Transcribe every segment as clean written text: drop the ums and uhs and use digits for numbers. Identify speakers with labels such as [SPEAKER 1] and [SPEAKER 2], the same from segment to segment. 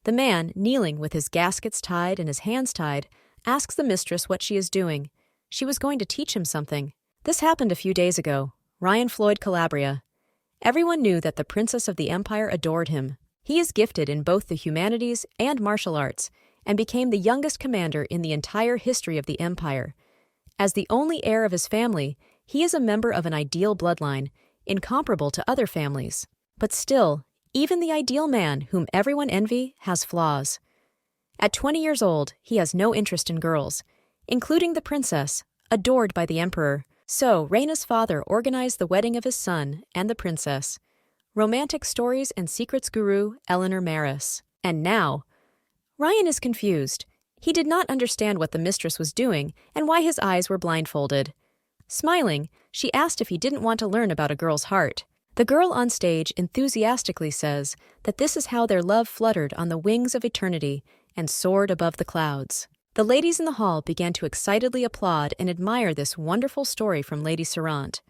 [SPEAKER 1] The man, kneeling with his gaskets tied and his hands tied, asks the mistress what she is doing. She was going to teach him something. This happened a few days ago. Floyd, Calabria. Everyone knew that the princess of the empire adored him. He is gifted in both the humanities and martial arts, and became the youngest commander in the entire history of the empire. As the only heir of his family, he is a member of an ideal bloodline, incomparable to other families. But still, even the ideal man whom everyone envy has flaws. At 20 years old, he has no interest in girls, including the princess, adored by the emperor. So, Reina's father organized the wedding of his son and the princess. Romantic stories and secrets guru Elanor Maris. And now, Ryan is confused. He did not understand what the mistress was doing and why his eyes were blindfolded. Smiling, she asked if he didn't want to learn about a girl's heart. The girl on stage enthusiastically says that this is how their love fluttered on the wings of eternity and soared above the clouds. The ladies in the hall began to excitedly applaud and admire this wonderful story from Lady Serant.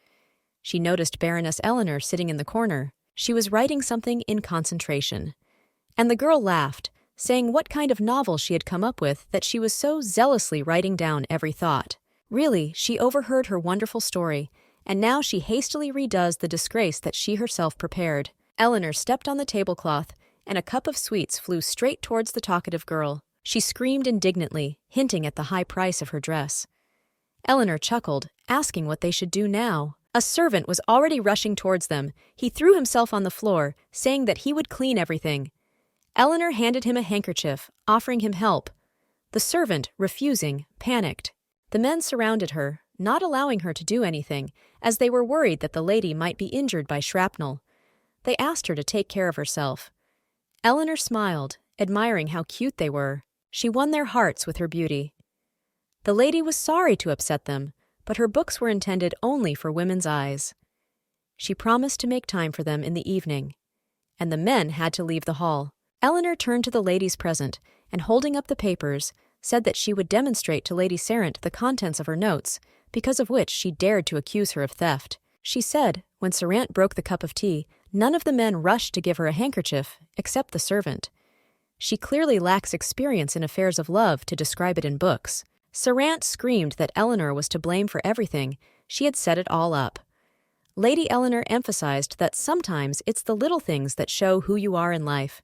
[SPEAKER 1] She noticed Baroness Elanor sitting in the corner. She was writing something in concentration. And the girl laughed, saying what kind of novel she had come up with that she was so zealously writing down every thought. Really, she overheard her wonderful story, and now she hastily redoes the disgrace that she herself prepared. Elanor stepped on the tablecloth, and a cup of sweets flew straight towards the talkative girl. She screamed indignantly, hinting at the high price of her dress. Elanor chuckled, asking what they should do now. A servant was already rushing towards them. He threw himself on the floor, saying that he would clean everything. Elanor handed him a handkerchief, offering him help. The servant, refusing, panicked. The men surrounded her, not allowing her to do anything, as they were worried that the lady might be injured by shrapnel. They asked her to take care of herself. Elanor smiled, admiring how cute they were. She won their hearts with her beauty. The lady was sorry to upset them, but her books were intended only for women's eyes. She promised to make time for them in the evening, and the men had to leave the hall. Elanor turned to the ladies present, and holding up the papers, said that she would demonstrate to Lady Serant the contents of her notes, because of which she dared to accuse her of theft. She said, when Serant broke the cup of tea, none of the men rushed to give her a handkerchief, except the servant. She clearly lacks experience in affairs of love to describe it in books. Serant screamed that Elanor was to blame for everything. She had set it all up. Lady Elanor emphasized that sometimes it's the little things that show who you are in life.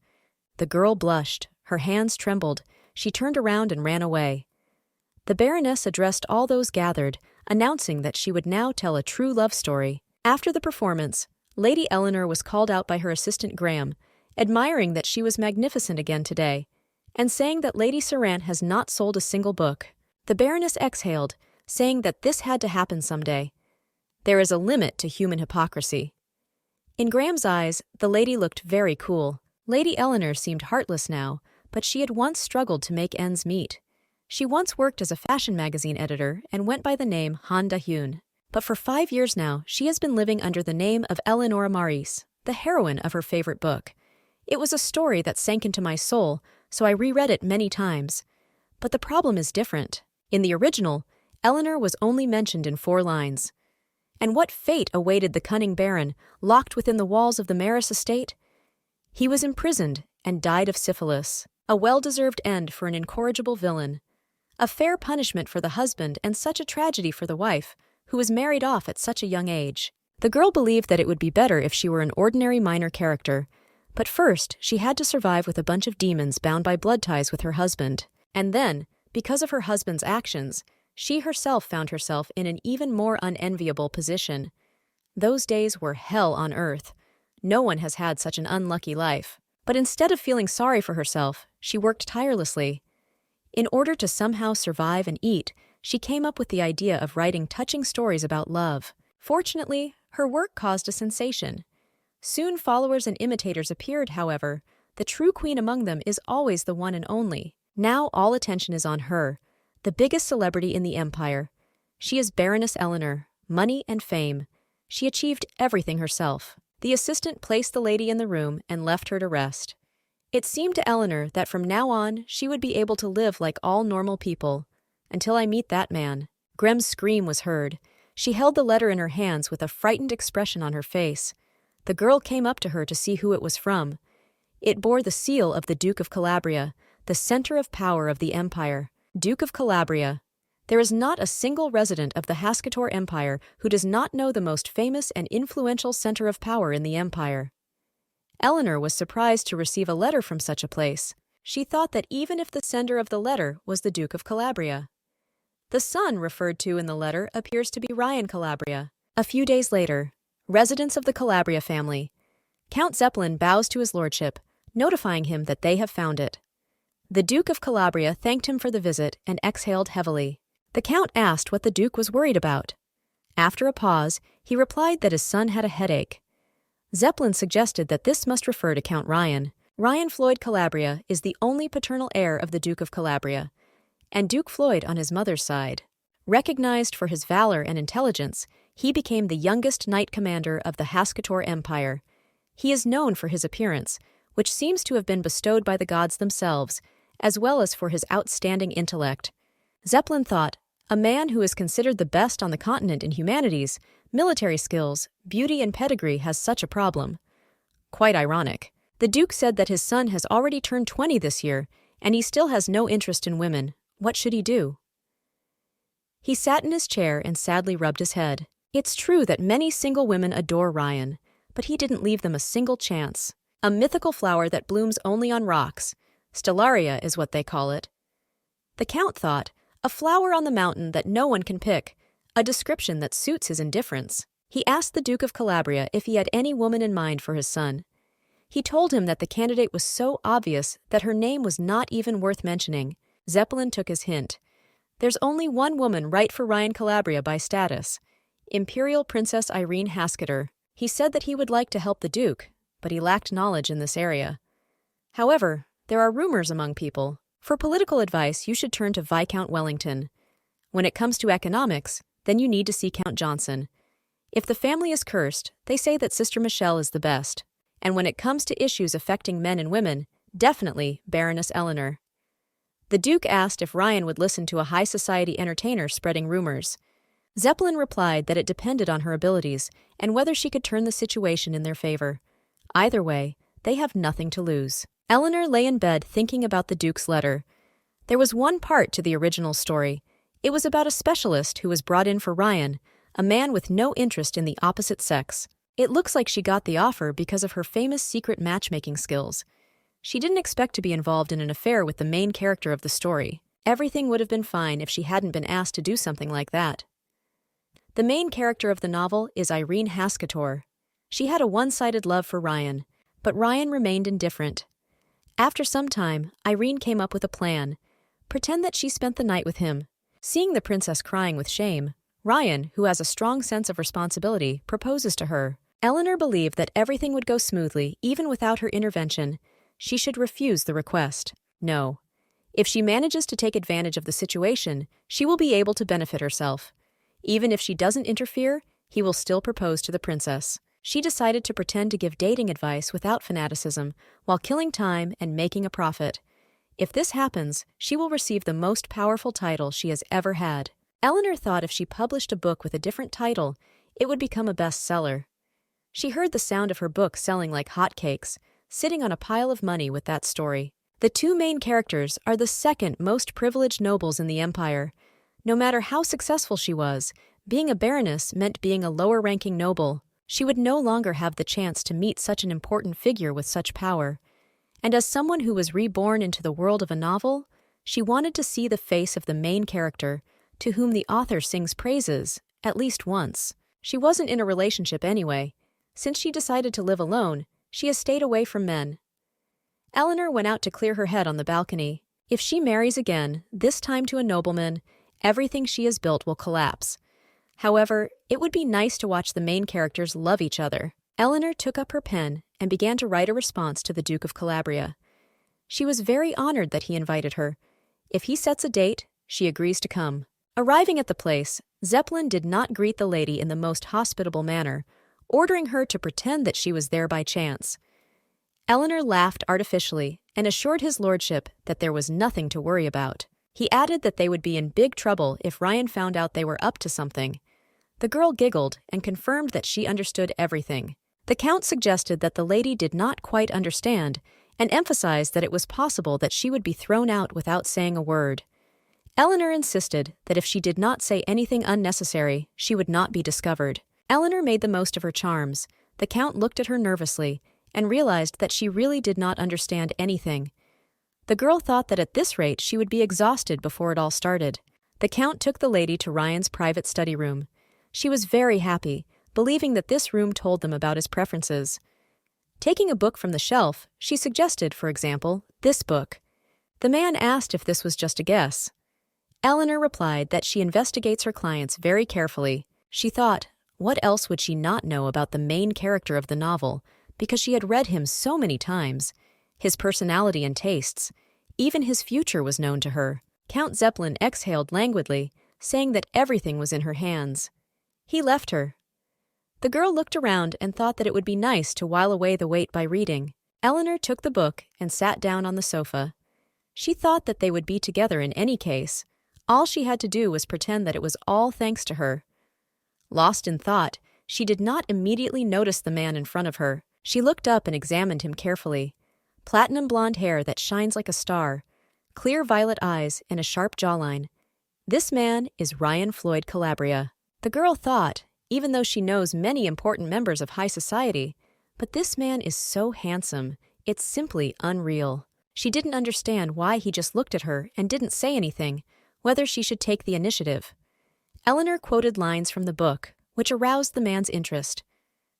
[SPEAKER 1] The girl blushed, her hands trembled. She turned around and ran away. The Baroness addressed all those gathered, announcing that she would now tell a true love story. After the performance, Lady Elanor was called out by her assistant Graham, admiring that she was magnificent again today, and saying that Lady Serant has not sold a single book. The Baroness exhaled, saying that this had to happen someday. There is a limit to human hypocrisy. In Graham's eyes, the lady looked very cool. Lady Elanor seemed heartless now, but she had once struggled to make ends meet. She once worked as a fashion magazine editor and went by the name Han Da-hyun. But for 5 years now, she has been living under the name of Elanor Maris, the heroine of her favorite book. It was a story that sank into my soul, so I reread it many times. But the problem is different. In the original, Elanor was only mentioned in 4 lines. And what fate awaited the cunning baron, locked within the walls of the Maris estate? He was imprisoned and died of syphilis, a well-deserved end for an incorrigible villain. A fair punishment for the husband and such a tragedy for the wife, who was married off at such a young age. The girl believed that it would be better if she were an ordinary minor character. But first, she had to survive with a bunch of demons bound by blood ties with her husband. And then, because of her husband's actions, she herself found herself in an even more unenviable position. Those days were hell on earth. No one has had such an unlucky life. But instead of feeling sorry for herself, she worked tirelessly. In order to somehow survive and eat, she came up with the idea of writing touching stories about love. Fortunately, her work caused a sensation. Soon followers and imitators appeared, however. The true queen among them is always the one and only. Now all attention is on her, the biggest celebrity in the empire. She is Baroness Elanor, money and fame. She achieved everything herself. The assistant placed the lady in the room and left her to rest. It seemed to Elanor that from now on she would be able to live like all normal people. Until I meet that man. Graham's scream was heard. She held the letter in her hands with a frightened expression on her face. The girl came up to her to see who it was from. It bore the seal of the Duke of Calabria, the center of power of the empire. Duke of Calabria. There is not a single resident of the Hascator Empire who does not know the most famous and influential center of power in the empire. Elanor was surprised to receive a letter from such a place. She thought that even if the sender of the letter was the Duke of Calabria. The son referred to in the letter appears to be Ryan Calabria. A few days later, residents of the Calabria family. Count Zeppelin bows to his lordship, notifying him that they have found it. The Duke of Calabria thanked him for the visit and exhaled heavily. The Count asked what the Duke was worried about. After a pause, he replied that his son had a headache. Zeppelin suggested that this must refer to Count Ryan. Ryan Floyd Calabria is the only paternal heir of the Duke of Calabria, and Duke Floyd on his mother's side. Recognized for his valor and intelligence, he became the youngest knight commander of the Hascator Empire. He is known for his appearance, which seems to have been bestowed by the gods themselves, as well as for his outstanding intellect. Zeppelin thought, a man who is considered the best on the continent in humanities, military skills, beauty and pedigree has such a problem. Quite ironic. The Duke said that his son has already turned 20 this year, and he still has no interest in women. What should he do? He sat in his chair and sadly rubbed his head. It's true that many single women adore Ryan, but he didn't leave them a single chance. A mythical flower that blooms only on rocks. Stellaria is what they call it. The Count thought, a flower on the mountain that no one can pick, a description that suits his indifference. He asked the Duke of Calabria if he had any woman in mind for his son. He told him that the candidate was so obvious that her name was not even worth mentioning. Zeppelin took his hint. There's only one woman right for Ryan Calabria by status, Imperial Princess Irene Hascator. He said that he would like to help the Duke, but he lacked knowledge in this area. However, there are rumors among people. For political advice, you should turn to Viscount Wellington. When it comes to economics, then you need to see Count Johnson. If the family is cursed, they say that Sister Michelle is the best. And when it comes to issues affecting men and women, definitely Baroness Elanor. The Duke asked if Ryan would listen to a high society entertainer spreading rumors. Zeppelin replied that it depended on her abilities and whether she could turn the situation in their favor. Either way, they have nothing to lose. Elanor lay in bed thinking about the Duke's letter. There was one part to the original story. It was about a specialist who was brought in for Ryan, a man with no interest in the opposite sex. It looks like she got the offer because of her famous secret matchmaking skills. She didn't expect to be involved in an affair with the main character of the story. Everything would have been fine if she hadn't been asked to do something like that. The main character of the novel is Irene Hascator. She had a one-sided love for Ryan, but Ryan remained indifferent. After some time, Irene came up with a plan. Pretend that she spent the night with him. Seeing the princess crying with shame, Ryan, who has a strong sense of responsibility, proposes to her. Elanor believed that everything would go smoothly even without her intervention. She should refuse the request. No. If she manages to take advantage of the situation, she will be able to benefit herself. Even if she doesn't interfere, he will still propose to the princess. She decided to pretend to give dating advice without fanaticism, while killing time and making a profit. If this happens, she will receive the most powerful title she has ever had. Elanor thought if she published a book with a different title, it would become a bestseller. She heard the sound of her book selling like hotcakes, sitting on a pile of money with that story. The two main characters are the second most privileged nobles in the empire. No matter how successful she was, being a baroness meant being a lower-ranking noble. She would no longer have the chance to meet such an important figure with such power. And as someone who was reborn into the world of a novel, she wanted to see the face of the main character, to whom the author sings praises, at least once. She wasn't in a relationship anyway. Since she decided to live alone, she has stayed away from men. Elanor went out to clear her head on the balcony. If she marries again, this time to a nobleman, everything she has built will collapse. However, it would be nice to watch the main characters love each other. Elanor took up her pen and began to write a response to the Duke of Calabria. She was very honored that he invited her. If he sets a date, she agrees to come. Arriving at the place, Zeppelin did not greet the lady in the most hospitable manner, ordering her to pretend that she was there by chance. Elanor laughed artificially and assured his lordship that there was nothing to worry about. He added that they would be in big trouble if Ryan found out they were up to something. The girl giggled and confirmed that she understood everything. The Count suggested that the lady did not quite understand and emphasized that it was possible that she would be thrown out without saying a word. Elanor insisted that if she did not say anything unnecessary, she would not be discovered. Elanor made the most of her charms. The Count looked at her nervously and realized that she really did not understand anything. The girl thought that at this rate she would be exhausted before it all started. The Count took the lady to Ryan's private study room. She was very happy, believing that this room told them about his preferences. Taking a book from the shelf, she suggested, for example, this book. The man asked if this was just a guess. Elanor replied that she investigates her clients very carefully. She thought, what else would she not know about the main character of the novel, because she had read him so many times? His personality and tastes, even his future was known to her. Count Zeppelin exhaled languidly, saying that everything was in her hands. He left her. The girl looked around and thought that it would be nice to while away the wait by reading. Elanor took the book and sat down on the sofa. She thought that they would be together in any case. All she had to do was pretend that it was all thanks to her. Lost in thought, she did not immediately notice the man in front of her. She looked up and examined him carefully. Platinum blonde hair that shines like a star, clear violet eyes, and a sharp jawline. This man is Ryan Floyd Calabria. The girl thought, even though she knows many important members of high society, but this man is so handsome, it's simply unreal. She didn't understand why he just looked at her and didn't say anything, whether she should take the initiative. Elanor quoted lines from the book, which aroused the man's interest.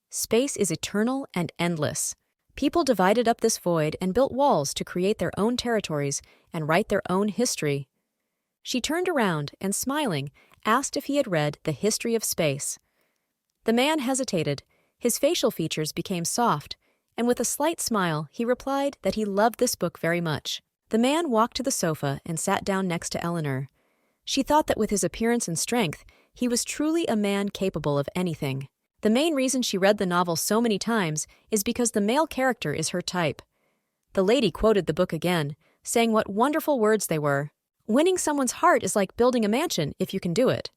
[SPEAKER 1] Space is eternal and endless. People divided up this void and built walls to create their own territories and write their own history. She turned around and, smiling, asked if he had read The History of Space. The man hesitated. His facial features became soft, and with a slight smile, he replied that he loved this book very much. The man walked to the sofa and sat down next to Elanor. She thought that with his appearance and strength, he was truly a man capable of anything. The main reason she read the novel so many times is because the male character is her type. The lady quoted the book again, saying what wonderful words they were. Winning someone's heart is like building a mansion if you can do it.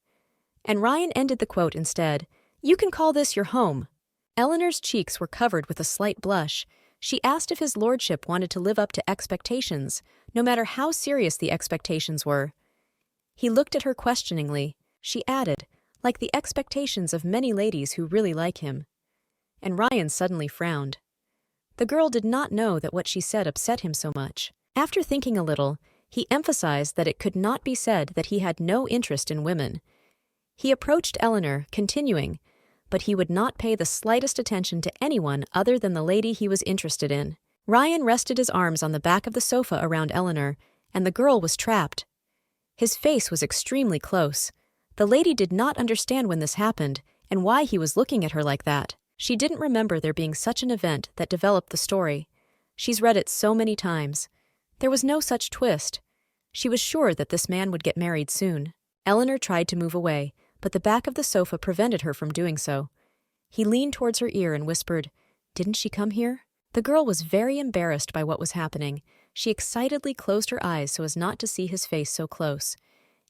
[SPEAKER 1] And Ryan ended the quote instead, "You can call this your home." Eleanor's cheeks were covered with a slight blush. She asked if his lordship wanted to live up to expectations, no matter how serious the expectations were. He looked at her questioningly. She added, like the expectations of many ladies who really like him. And Ryan suddenly frowned. The girl did not know that what she said upset him so much. After thinking a little, he emphasized that it could not be said that he had no interest in women. He approached Elanor, continuing, but he would not pay the slightest attention to anyone other than the lady he was interested in. Ryan rested his arms on the back of the sofa around Elanor, and the girl was trapped. His face was extremely close. The lady did not understand when this happened and why he was looking at her like that. She didn't remember there being such an event that developed the story. She's read it so many times. There was no such twist. She was sure that this man would get married soon. Elanor tried to move away, but the back of the sofa prevented her from doing so. He leaned towards her ear and whispered, "Didn't she come here?" The girl was very embarrassed by what was happening. She excitedly closed her eyes so as not to see his face so close.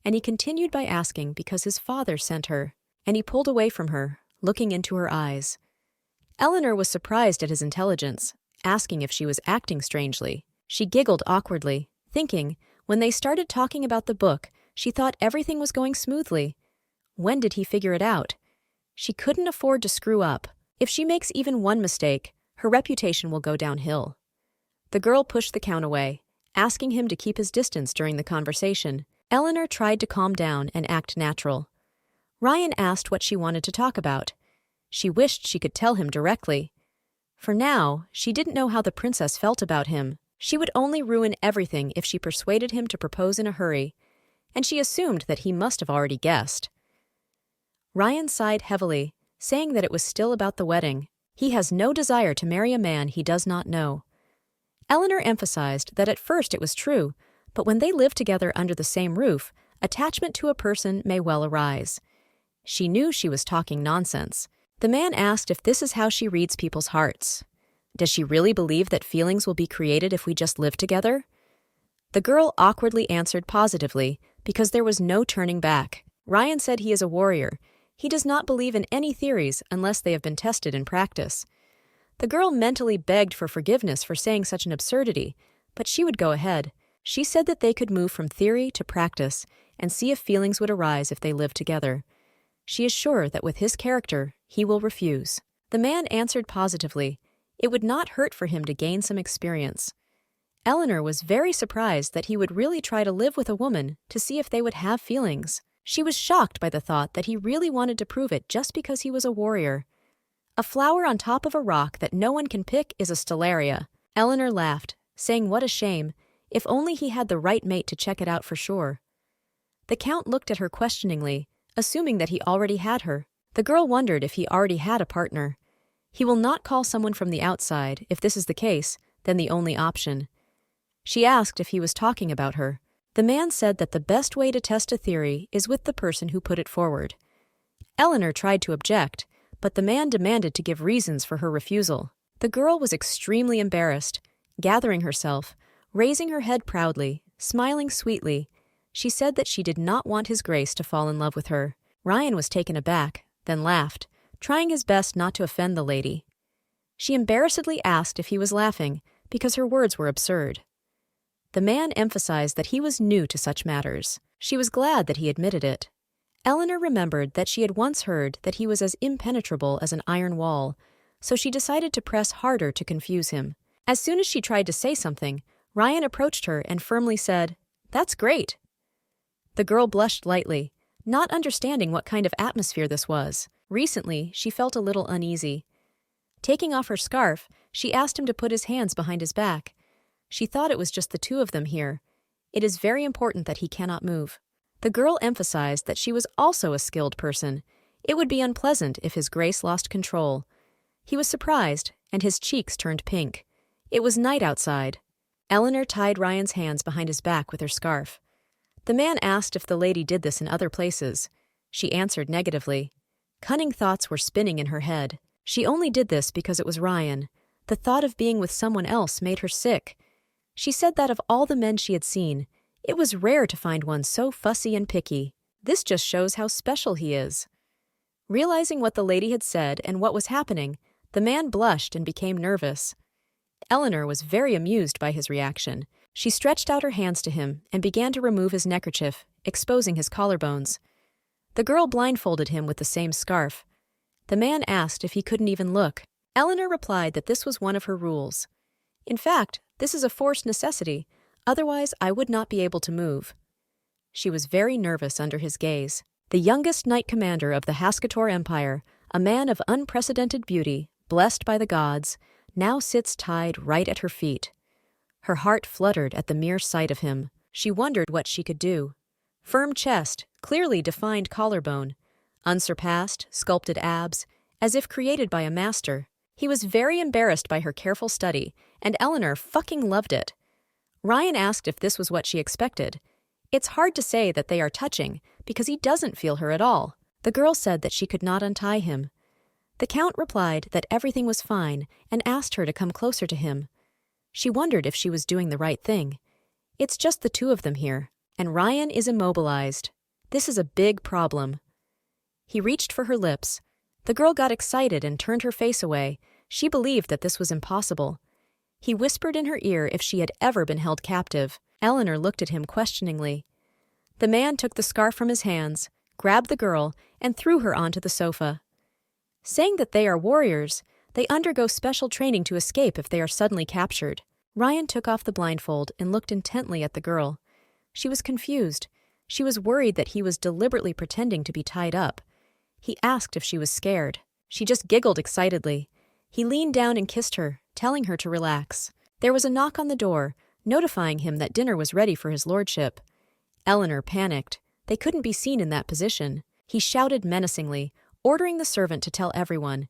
[SPEAKER 1] And he continued by asking because his father sent her, and he pulled away from her, looking into her eyes. Elanor was surprised at his intelligence, asking if she was acting strangely. She giggled awkwardly, thinking, when they started talking about the book, she thought everything was going smoothly. When did he figure it out? She couldn't afford to screw up. If she makes even one mistake, her reputation will go downhill. The girl pushed the Count away, asking him to keep his distance during the conversation. Elanor tried to calm down and act natural. Ryan asked what she wanted to talk about. She wished she could tell him directly. For now, she didn't know how the princess felt about him. She would only ruin everything if she persuaded him to propose in a hurry, and she assumed that he must have already guessed. Ryan sighed heavily, saying that it was still about the wedding. He has no desire to marry a man he does not know. Elanor emphasized that at first it was true, but when they live together under the same roof, attachment to a person may well arise. She knew she was talking nonsense. The man asked if this is how she reads people's hearts. Does she really believe that feelings will be created if we just live together? The girl awkwardly answered positively, because there was no turning back. Ryan said he is a warrior. He does not believe in any theories unless they have been tested in practice. The girl mentally begged for forgiveness for saying such an absurdity, but she would go ahead. She said that they could move from theory to practice and see if feelings would arise if they lived together. She is sure that with his character, he will refuse. The man answered positively. It would not hurt for him to gain some experience. Elanor was very surprised that he would really try to live with a woman to see if they would have feelings. She was shocked by the thought that he really wanted to prove it just because he was a warrior. A flower on top of a rock that no one can pick is a stellaria. Elanor laughed, saying what a shame, if only he had the right mate to check it out for sure. The Count looked at her questioningly, assuming that he already had her. The girl wondered if he already had a partner. He will not call someone from the outside. If this is the case, then the only option. She asked if he was talking about her. The man said that the best way to test a theory is with the person who put it forward. Elanor tried to object, but the man demanded to give reasons for her refusal. The girl was extremely embarrassed, gathering herself, raising her head proudly, smiling sweetly. She said that she did not want his grace to fall in love with her. Ryan was taken aback, then laughed, trying his best not to offend the lady. She embarrassedly asked if he was laughing, because her words were absurd. The man emphasized that he was new to such matters. She was glad that he admitted it. Elanor remembered that she had once heard that he was as impenetrable as an iron wall, so she decided to press harder to confuse him. As soon as she tried to say something, Ryan approached her and firmly said, "That's great." The girl blushed lightly, not understanding what kind of atmosphere this was. Recently, she felt a little uneasy. Taking off her scarf, she asked him to put his hands behind his back. She thought it was just the two of them here. It is very important that he cannot move. The girl emphasized that she was also a skilled person. It would be unpleasant if his grace lost control. He was surprised, and his cheeks turned pink. It was night outside. Elanor tied Ryan's hands behind his back with her scarf. The man asked if the lady did this in other places. She answered negatively. Cunning thoughts were spinning in her head. She only did this because it was Ryan. The thought of being with someone else made her sick. She said that of all the men she had seen, it was rare to find one so fussy and picky. This just shows how special he is. Realizing what the lady had said and what was happening, the man blushed and became nervous. Elanor was very amused by his reaction. She stretched out her hands to him and began to remove his neckerchief, exposing his collarbones. The girl blindfolded him with the same scarf. The man asked if he couldn't even look. Elanor replied that this was one of her rules. In fact, this is a forced necessity, otherwise I would not be able to move. She was very nervous under his gaze. The youngest knight commander of the Haskator Empire, a man of unprecedented beauty, blessed by the gods, now sits tied right at her feet. Her heart fluttered at the mere sight of him. She wondered what she could do. Firm chest, clearly defined collarbone, unsurpassed, sculpted abs, as if created by a master. He was very embarrassed by her careful study, and Elanor fucking loved it. Ryan asked if this was what she expected. It's hard to say that they are touching, because he doesn't feel her at all. The girl said that she could not untie him. The Count replied that everything was fine and asked her to come closer to him. She wondered if she was doing the right thing. It's just the two of them here, and Ryan is immobilized. This is a big problem. He reached for her lips. The girl got excited and turned her face away. She believed that this was impossible. He whispered in her ear if she had ever been held captive. Elanor looked at him questioningly. The man took the scarf from his hands, grabbed the girl, and threw her onto the sofa. Saying that they are warriors, they undergo special training to escape if they are suddenly captured. Ryan took off the blindfold and looked intently at the girl. She was confused. She was worried that he was deliberately pretending to be tied up. He asked if she was scared. She just giggled excitedly. He leaned down and kissed her, telling her to relax. There was a knock on the door, notifying him that dinner was ready for his lordship. Elanor panicked. They couldn't be seen in that position. He shouted menacingly, ordering the servant to tell everyone.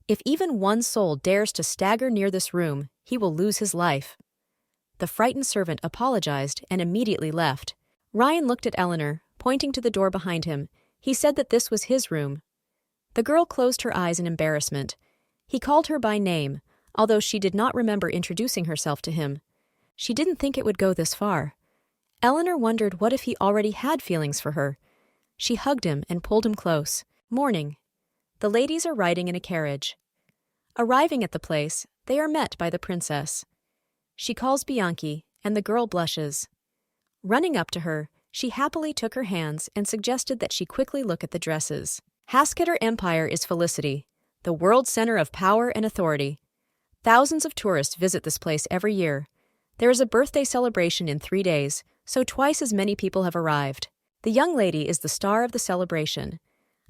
[SPEAKER 1] If even one soul dares to stagger near this room, he will lose his life. The frightened servant apologized and immediately left. Ryan looked at Elanor, pointing to the door behind him. He said that this was his room. The girl closed her eyes in embarrassment. He called her by name, although she did not remember introducing herself to him. She didn't think it would go this far. Elanor wondered what if he already had feelings for her. She hugged him and pulled him close. Morning. The ladies are riding in a carriage. Arriving at the place, they are met by the princess. She calls Bianchi, and the girl blushes. Running up to her, she happily took her hands and suggested that she quickly look at the dresses. Haskator Empire is Felicity, the world center of power and authority. Thousands of tourists visit this place every year. There is a birthday celebration in 3 days, so twice as many people have arrived. The young lady is the star of the celebration.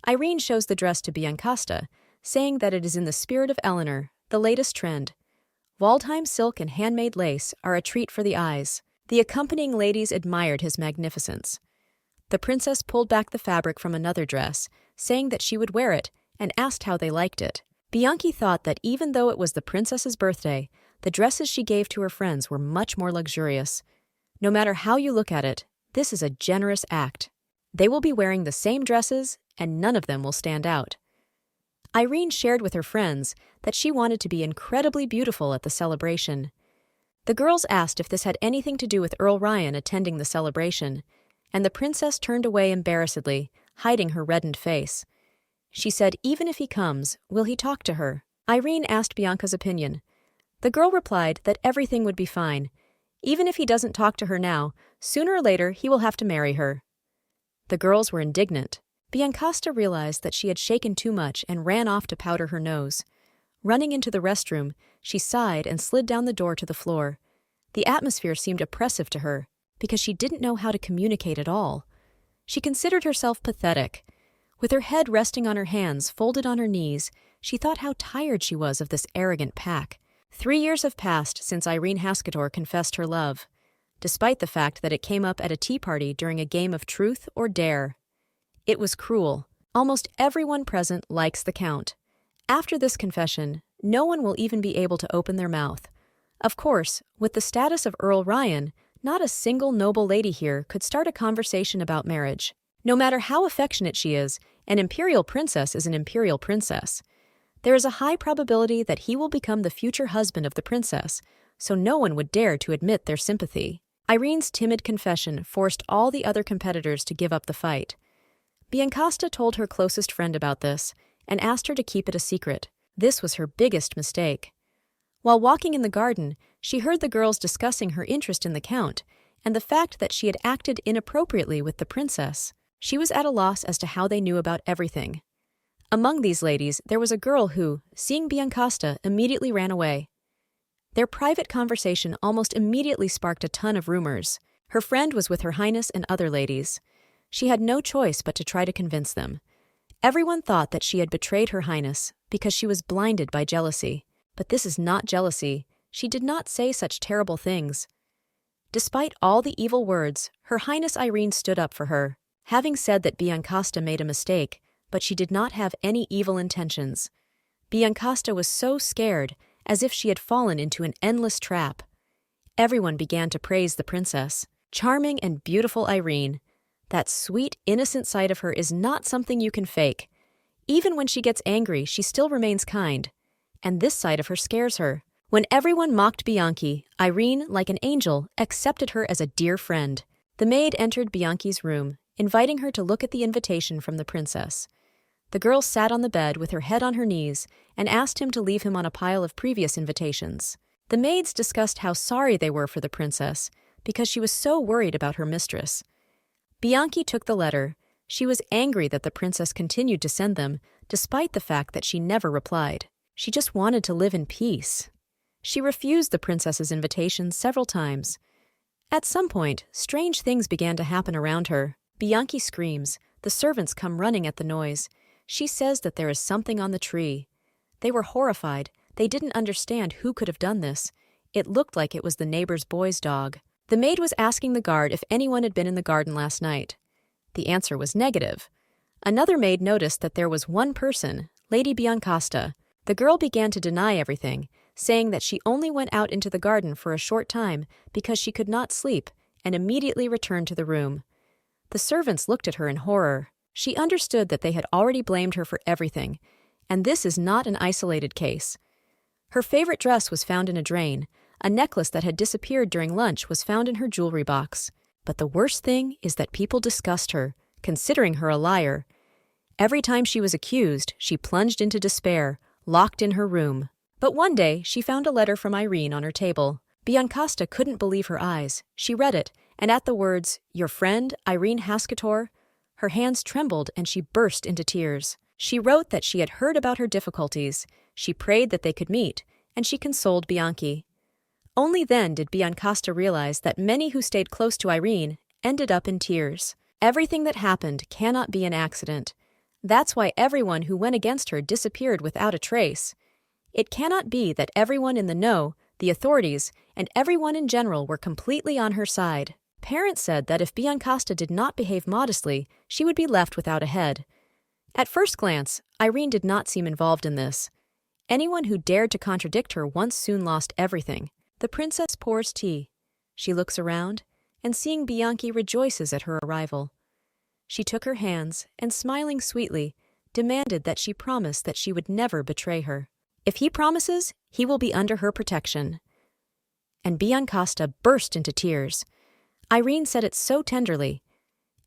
[SPEAKER 1] Irene shows the dress to Biancasta, saying that it is in the spirit of Elanor, the latest trend. Waldheim silk and handmade lace are a treat for the eyes. The accompanying ladies admired his magnificence. The princess pulled back the fabric from another dress, saying that she would wear it, and asked how they liked it. Bianchi thought that even though it was the princess's birthday, the dresses she gave to her friends were much more luxurious. No matter how you look at it, this is a generous act. They will be wearing the same dresses, and none of them will stand out. Irene shared with her friends that she wanted to be incredibly beautiful at the celebration. The girls asked if this had anything to do with Earl Ryan attending the celebration, and the princess turned away embarrassedly, hiding her reddened face. She said even if he comes, will he talk to her? Irene asked Bianca's opinion. The girl replied that everything would be fine. Even if he doesn't talk to her now, sooner or later he will have to marry her. The girls were indignant. Biancasta realized that she had shaken too much and ran off to powder her nose. Running into the restroom, she sighed and slid down the door to the floor. The atmosphere seemed oppressive to her, because she didn't know how to communicate at all. She considered herself pathetic. With her head resting on her hands, folded on her knees, she thought how tired she was of this arrogant pack. 3 years have passed since Irene Haskator confessed her love, despite the fact that it came up at a tea party during a game of truth or dare. It was cruel. Almost everyone present likes the Count. After this confession, no one will even be able to open their mouth. Of course, with the status of Earl Ryan, not a single noble lady here could start a conversation about marriage. No matter how affectionate she is, an imperial princess is an imperial princess. There is a high probability that he will become the future husband of the princess, so no one would dare to admit their sympathy. Irene's timid confession forced all the other competitors to give up the fight. Biancasta told her closest friend about this and asked her to keep it a secret. This was her biggest mistake. While walking in the garden, she heard the girls discussing her interest in the Count and the fact that she had acted inappropriately with the princess. She was at a loss as to how they knew about everything. Among these ladies, there was a girl who, seeing Biancasta, immediately ran away. Their private conversation almost immediately sparked a ton of rumors. Her friend was with Her Highness and other ladies. She had no choice but to try to convince them. Everyone thought that she had betrayed Her Highness because she was blinded by jealousy. But this is not jealousy. She did not say such terrible things. Despite all the evil words, Her Highness Irene stood up for her, having said that Biancasta made a mistake, but she did not have any evil intentions. Biancasta was so scared, as if she had fallen into an endless trap. Everyone began to praise the princess. Charming and beautiful Irene. That sweet, innocent side of her is not something you can fake. Even when she gets angry, she still remains kind. And this side of her scares her. When everyone mocked Bianchi, Irene, like an angel, accepted her as a dear friend. The maid entered Bianchi's room, inviting her to look at the invitation from the princess. The girl sat on the bed with her head on her knees and asked him to leave him on a pile of previous invitations. The maids discussed how sorry they were for the princess because she was so worried about her mistress. Bianchi took the letter. She was angry that the princess continued to send them, despite the fact that she never replied. She just wanted to live in peace. She refused the princess's invitations several times. At some point, strange things began to happen around her. Bianchi screams. The servants come running at the noise. She says that there is something on the tree. They were horrified. They didn't understand who could have done this. It looked like it was the neighbor's boy's dog. The maid was asking the guard if anyone had been in the garden last night. The answer was negative. Another maid noticed that there was one person, Lady Biancasta. The girl began to deny everything, saying that she only went out into the garden for a short time because she could not sleep, and immediately returned to the room. The servants looked at her in horror. She understood that they had already blamed her for everything, and this is not an isolated case. Her favorite dress was found in a drain. A necklace that had disappeared during lunch was found in her jewelry box. But the worst thing is that people discussed her, considering her a liar. Every time she was accused, she plunged into despair, locked in her room. But one day, she found a letter from Irene on her table. Biancasta couldn't believe her eyes. She read it, and at the words, "Your friend, Irene Hascator," her hands trembled and she burst into tears. She wrote that she had heard about her difficulties, she prayed that they could meet, and she consoled Bianchi. Only then did Biancasta realize that many who stayed close to Irene ended up in tears. Everything that happened cannot be an accident. That's why everyone who went against her disappeared without a trace. It cannot be that everyone in the know, the authorities, and everyone in general were completely on her side. Parents said that if Biancasta did not behave modestly, she would be left without a head. At first glance, Irene did not seem involved in this. Anyone who dared to contradict her once soon lost everything. The princess pours tea. She looks around, and seeing Bianchi rejoices at her arrival. She took her hands, and smiling sweetly, demanded that she promise that she would never betray her. If he promises, he will be under her protection. And Biancasta burst into tears. Irene said it so tenderly,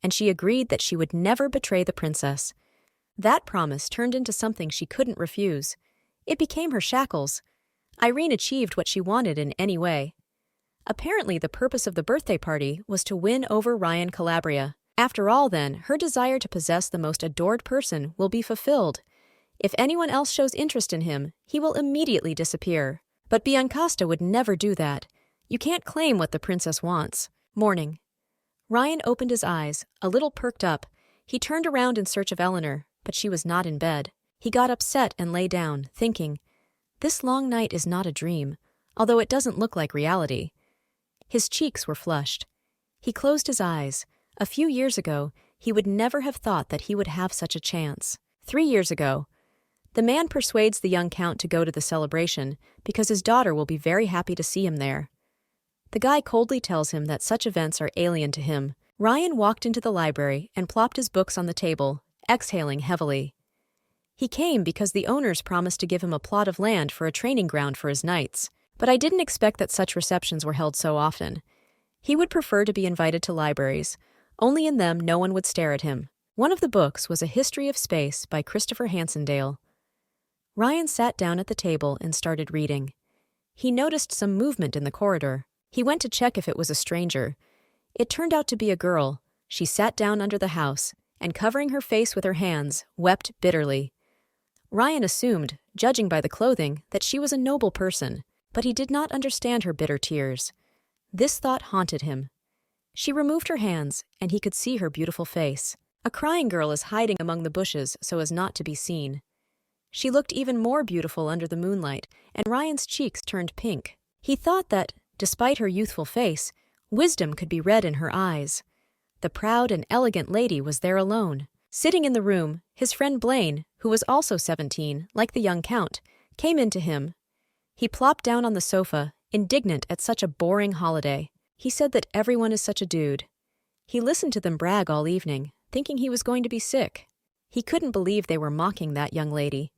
[SPEAKER 1] and she agreed that she would never betray the princess. That promise turned into something she couldn't refuse. It became her shackles. Irene achieved what she wanted in any way. Apparently, the purpose of the birthday party was to win over Ryan Calabria. After all, then, her desire to possess the most adored person will be fulfilled. If anyone else shows interest in him, he will immediately disappear. But Biancasta would never do that. You can't claim what the princess wants. Morning. Ryan opened his eyes, a little perked up. He turned around in search of Elanor, but she was not in bed. He got upset and lay down, thinking, "This long night is not a dream, although it doesn't look like reality." His cheeks were flushed. He closed his eyes. A few years ago, he would never have thought that he would have such a chance. 3 years ago, the man persuades the young count to go to the celebration because his daughter will be very happy to see him there. The guy coldly tells him that such events are alien to him. Ryan walked into the library and plopped his books on the table, exhaling heavily. He came because the owners promised to give him a plot of land for a training ground for his knights, but I didn't expect that such receptions were held so often. He would prefer to be invited to libraries. Only in them no one would stare at him. One of the books was A History of Space by Christopher Hansendale. Ryan sat down at the table and started reading. He noticed some movement in the corridor. He went to check if it was a stranger. It turned out to be a girl. She sat down under the house, and covering her face with her hands, wept bitterly. Ryan assumed, judging by the clothing, that she was a noble person, but he did not understand her bitter tears. This thought haunted him. She removed her hands, and he could see her beautiful face. A crying girl is hiding among the bushes so as not to be seen. She looked even more beautiful under the moonlight, and Ryan's cheeks turned pink. He thought that, despite her youthful face, wisdom could be read in her eyes. The proud and elegant lady was there alone. Sitting in the room, his friend Blaine, who was also 17, like the young count, came in to him. He plopped down on the sofa, indignant at such a boring holiday. He said that everyone is such a dude. He listened to them brag all evening, thinking he was going to be sick. He couldn't believe they were mocking that young lady.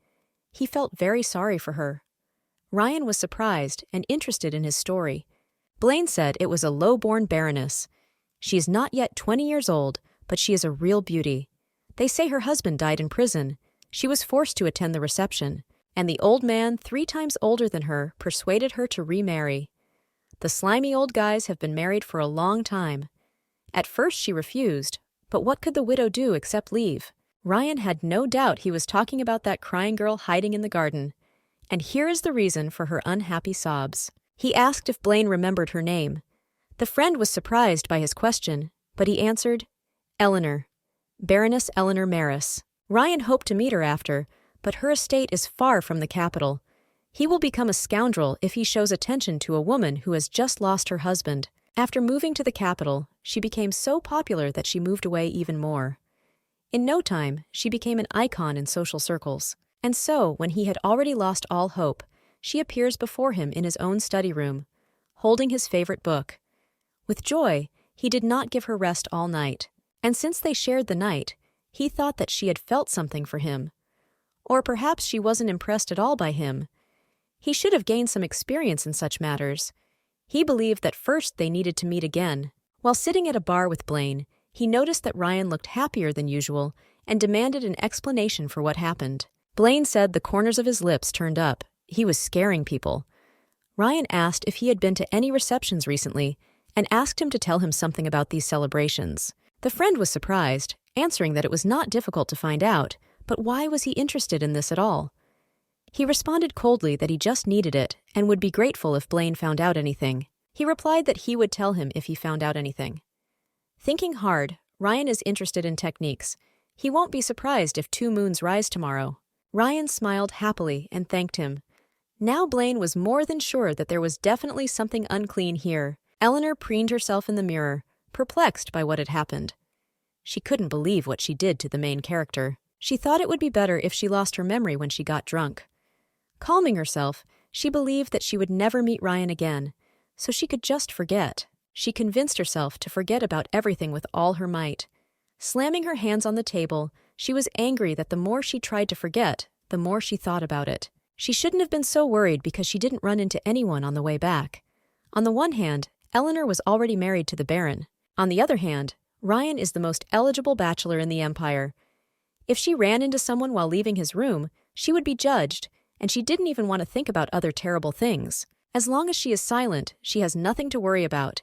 [SPEAKER 1] He felt very sorry for her. Ryan was surprised and interested in his story. Blaine said it was a low-born baroness. She is not yet 20 years old, but she is a real beauty. They say her husband died in prison. She was forced to attend the reception, and the old man, 3 times older than her, persuaded her to remarry. The slimy old guys have been married for a long time. At first she refused, but what could the widow do except leave? Ryan had no doubt he was talking about that crying girl hiding in the garden. And here is the reason for her unhappy sobs. He asked if Blaine remembered her name. The friend was surprised by his question, but he answered, "Elanor, Baroness Elanor Maris." Ryan hoped to meet her after, but her estate is far from the capital. He will become a scoundrel if he shows attention to a woman who has just lost her husband. After moving to the capital, she became so popular that she moved away even more. In no time, she became an icon in social circles. And so, when he had already lost all hope, she appears before him in his own study room, holding his favorite book. With joy, he did not give her rest all night, and since they shared the night, he thought that she had felt something for him. Or perhaps she wasn't impressed at all by him. He should have gained some experience in such matters. He believed that first they needed to meet again. While sitting at a bar with Blaine, he noticed that Ryan looked happier than usual and demanded an explanation for what happened. Blaine said the corners of his lips turned up. He was scaring people. Ryan asked if he had been to any receptions recently and asked him to tell him something about these celebrations. The friend was surprised, answering that it was not difficult to find out, but why was he interested in this at all? He responded coldly that he just needed it and would be grateful if Blaine found out anything. He replied that he would tell him if he found out anything. Thinking hard, Ryan is interested in techniques. He won't be surprised if 2 moons rise tomorrow. Ryan smiled happily and thanked him. Now Blaine was more than sure that there was definitely something unclean here. Elanor preened herself in the mirror, perplexed by what had happened. She couldn't believe what she did to the main character. She thought it would be better if she lost her memory when she got drunk. Calming herself, she believed that she would never meet Ryan again, so she could just forget. She convinced herself to forget about everything with all her might. Slamming her hands on the table, she was angry that the more she tried to forget, the more she thought about it. She shouldn't have been so worried because she didn't run into anyone on the way back. On the one hand, Elanor was already married to the Baron. On the other hand, Ryan is the most eligible bachelor in the Empire. If she ran into someone while leaving his room, she would be judged, and she didn't even want to think about other terrible things. As long as she is silent, she has nothing to worry about.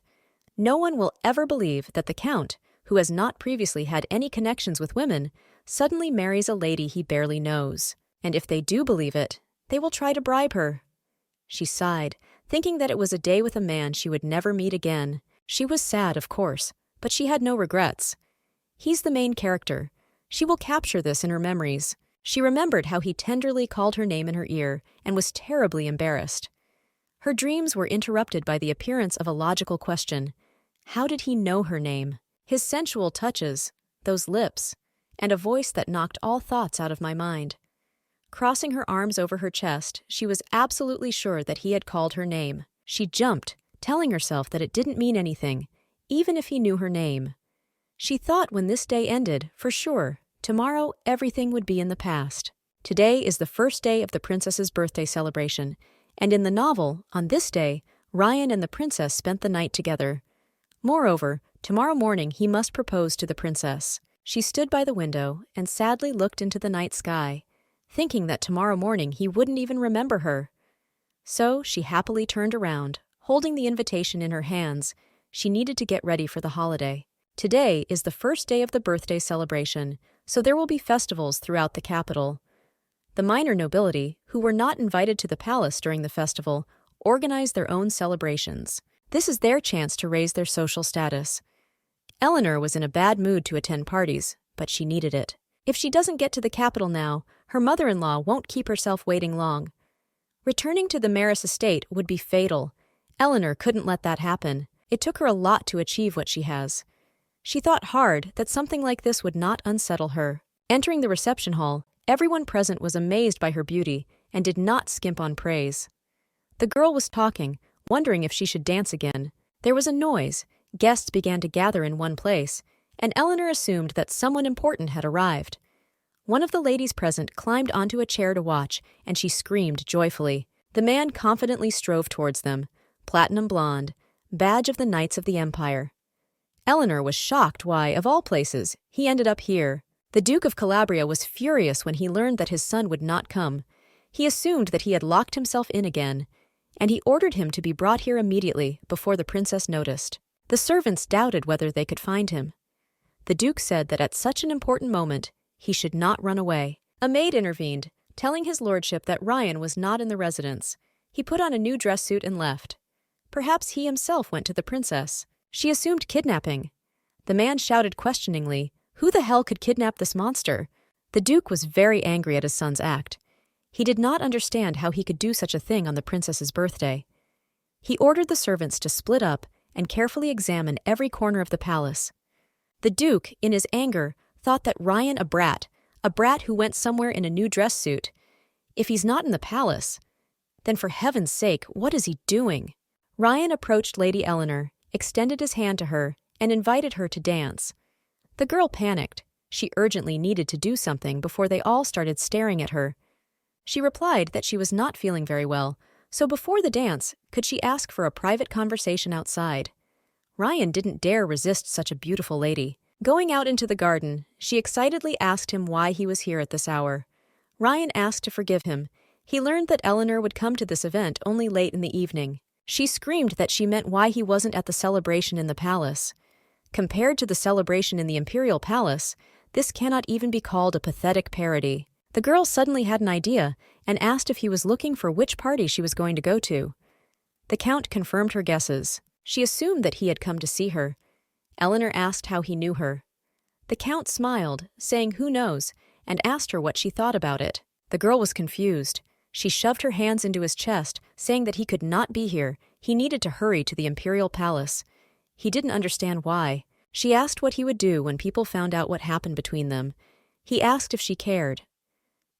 [SPEAKER 1] No one will ever believe that the Count, who has not previously had any connections with women, suddenly marries a lady he barely knows. And if they do believe it, they will try to bribe her. She sighed, thinking that it was a day with a man she would never meet again. She was sad, of course, but she had no regrets. He's the main character. She will capture this in her memories. She remembered how he tenderly called her name in her ear and was terribly embarrassed. Her dreams were interrupted by the appearance of a logical question. How did he know her name? His sensual touches, those lips, and a voice that knocked all thoughts out of my mind. Crossing her arms over her chest, she was absolutely sure that he had called her name. She jumped, telling herself that it didn't mean anything, even if he knew her name. She thought when this day ended, for sure, tomorrow everything would be in the past. Today is the first day of the princess's birthday celebration, and in the novel, on this day, Ryan and the princess spent the night together. Moreover, tomorrow morning he must propose to the princess. She stood by the window and sadly looked into the night sky, thinking that tomorrow morning he wouldn't even remember her. So she happily turned around, holding the invitation in her hands. She needed to get ready for the holiday. Today is the first day of the birthday celebration, so there will be festivals throughout the capital. The minor nobility, who were not invited to the palace during the festival, organized their own celebrations. This is their chance to raise their social status. Elanor was in a bad mood to attend parties, but she needed it. If she doesn't get to the capital now, her mother-in-law won't keep herself waiting long. Returning to the Maris estate would be fatal. Elanor couldn't let that happen. It took her a lot to achieve what she has. She thought hard that something like this would not unsettle her. Entering the reception hall, everyone present was amazed by her beauty and did not skimp on praise. The girl was talking, wondering if she should dance again. There was a noise, guests began to gather in one place, and Elanor assumed that someone important had arrived. One of the ladies present climbed onto a chair to watch, and she screamed joyfully. The man confidently strove towards them, platinum blonde, badge of the Knights of the Empire. Elanor was shocked why, of all places, he ended up here. The Duke of Calabria was furious when he learned that his son would not come. He assumed that he had locked himself in again, and he ordered him to be brought here immediately before the princess noticed. The servants doubted whether they could find him. The Duke said that at such an important moment, he should not run away. A maid intervened, telling his lordship that Ryan was not in the residence. He put on a new dress suit and left. Perhaps he himself went to the princess. She assumed kidnapping. The man shouted questioningly, "Who the hell could kidnap this monster?" The Duke was very angry at his son's act. He did not understand how he could do such a thing on the princess's birthday. He ordered the servants to split up and carefully examine every corner of the palace. The Duke, in his anger, thought that Ryan a brat who went somewhere in a new dress suit. If he's not in the palace, then for heaven's sake, what is he doing? Ryan approached Lady Elanor, extended his hand to her, and invited her to dance. The girl panicked. She urgently needed to do something before they all started staring at her. She replied that she was not feeling very well, so before the dance, could she ask for a private conversation outside? Ryan didn't dare resist such a beautiful lady. Going out into the garden, she excitedly asked him why he was here at this hour. Ryan asked to forgive him. He learned that Elanor would come to this event only late in the evening. She screamed that she meant why he wasn't at the celebration in the palace. Compared to the celebration in the imperial palace, this cannot even be called a pathetic parody. The girl suddenly had an idea and asked if he was looking for which party she was going to go to. The Count confirmed her guesses. She assumed that he had come to see her. Elanor asked how he knew her. The Count smiled, saying who knows, and asked her what she thought about it. The girl was confused. She shoved her hands into his chest, saying that he could not be here. He needed to hurry to the imperial palace. He didn't understand why. She asked what he would do when people found out what happened between them. He asked if she cared.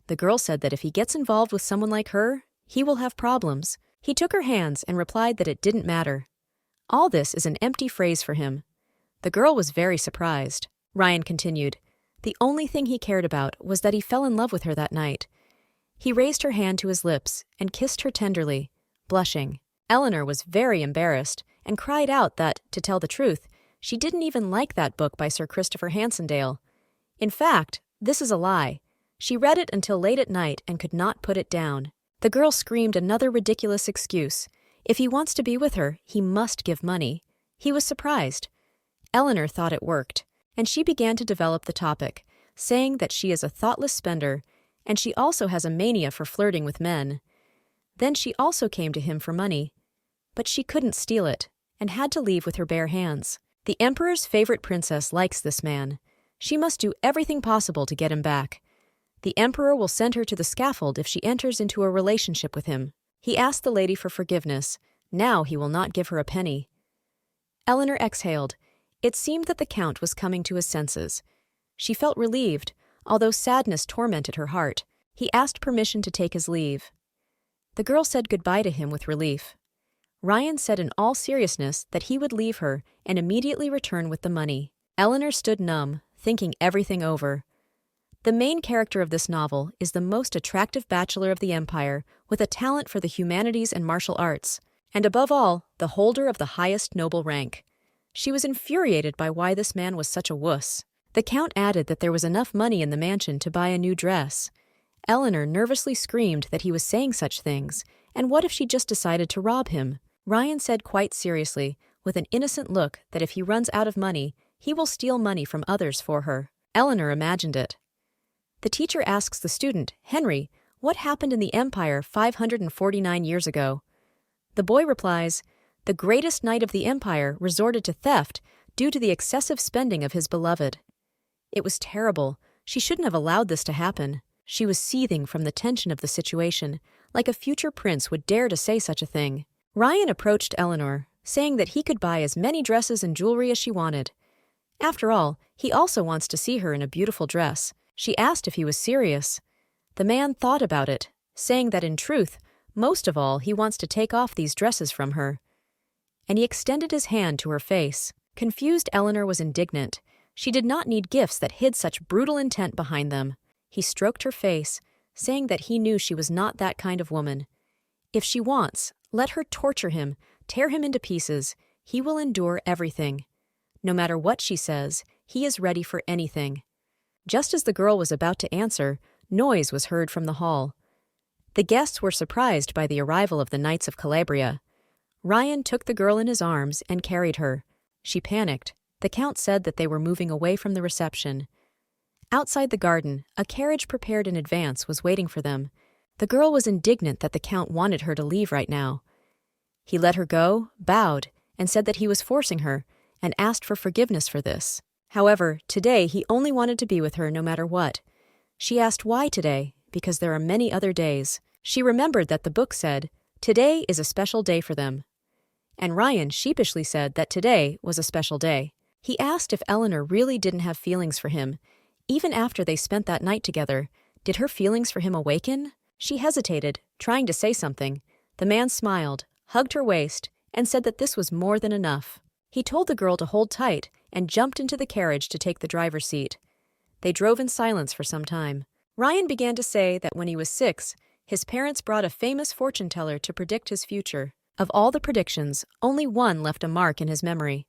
[SPEAKER 1] The girl said that if he gets involved with someone like her, he will have problems. He took her hands and replied that it didn't matter. All this is an empty phrase for him. The girl was very surprised. Ryan continued. The only thing he cared about was that he fell in love with her that night. He raised her hand to his lips and kissed her tenderly, blushing. Elanor was very embarrassed and cried out that, to tell the truth, she didn't even like that book by Sir Christopher Hansendale. In fact, this is a lie. She read it until late at night and could not put it down. The girl screamed another ridiculous excuse. If he wants to be with her, he must give money. He was surprised. Elanor thought it worked, and she began to develop the topic, saying that she is a thoughtless spender, and she also has a mania for flirting with men. Then she also came to him for money, but she couldn't steal it, and had to leave with her bare hands. The Emperor's favorite princess likes this man. She must do everything possible to get him back. The Emperor will send her to the scaffold if she enters into a relationship with him. He asked the lady for forgiveness. Now he will not give her a penny. Elanor exhaled. It seemed that the Count was coming to his senses. She felt relieved, although sadness tormented her heart. He asked permission to take his leave. The girl said goodbye to him with relief. Ryan said in all seriousness that he would leave her and immediately return with the money. Elanor stood numb, thinking everything over. The main character of this novel is the most attractive bachelor of the Empire with a talent for the humanities and martial arts, and above all, the holder of the highest noble rank. She was infuriated by why this man was such a wuss. The Count added that there was enough money in the mansion to buy a new dress. Elanor nervously screamed that he was saying such things, and what if she just decided to rob him? Ryan said quite seriously, with an innocent look, that if he runs out of money, he will steal money from others for her. Elanor imagined it. The teacher asks the student, Henry, what happened in the Empire 549 years ago? The boy replies, the greatest knight of the Empire resorted to theft due to the excessive spending of his beloved. It was terrible. She shouldn't have allowed this to happen. She was seething from the tension of the situation, like a future prince would dare to say such a thing. Ryan approached Elanor, saying that he could buy as many dresses and jewelry as she wanted. After all, he also wants to see her in a beautiful dress. She asked if he was serious. The man thought about it, saying that in truth, most of all, he wants to take off these dresses from her. And he extended his hand to her face. Confused Elanor was indignant. She did not need gifts that hid such brutal intent behind them. He stroked her face, saying that he knew she was not that kind of woman. If she wants, let her torture him, tear him into pieces. He will endure everything. No matter what she says, he is ready for anything. Just as the girl was about to answer, noise was heard from the hall. The guests were surprised by the arrival of the Knights of Calabria. Ryan took the girl in his arms and carried her. She panicked. The Count said that they were moving away from the reception. Outside the garden, a carriage prepared in advance was waiting for them. The girl was indignant that the Count wanted her to leave right now. He let her go, bowed, and said that he was forcing her, and asked for forgiveness for this. However, today he only wanted to be with her no matter what. She asked why today, because there are many other days. She remembered that the book said, today is a special day for them. And Ryan sheepishly said that today was a special day. He asked if Elanor really didn't have feelings for him. Even after they spent that night together, did her feelings for him awaken? She hesitated, trying to say something. The man smiled, hugged her waist, and said that this was more than enough. He told the girl to hold tight and jumped into the carriage to take the driver's seat. They drove in silence for some time. Ryan began to say that when he was 6, his parents brought a famous fortune teller to predict his future. Of all the predictions, only one left a mark in his memory.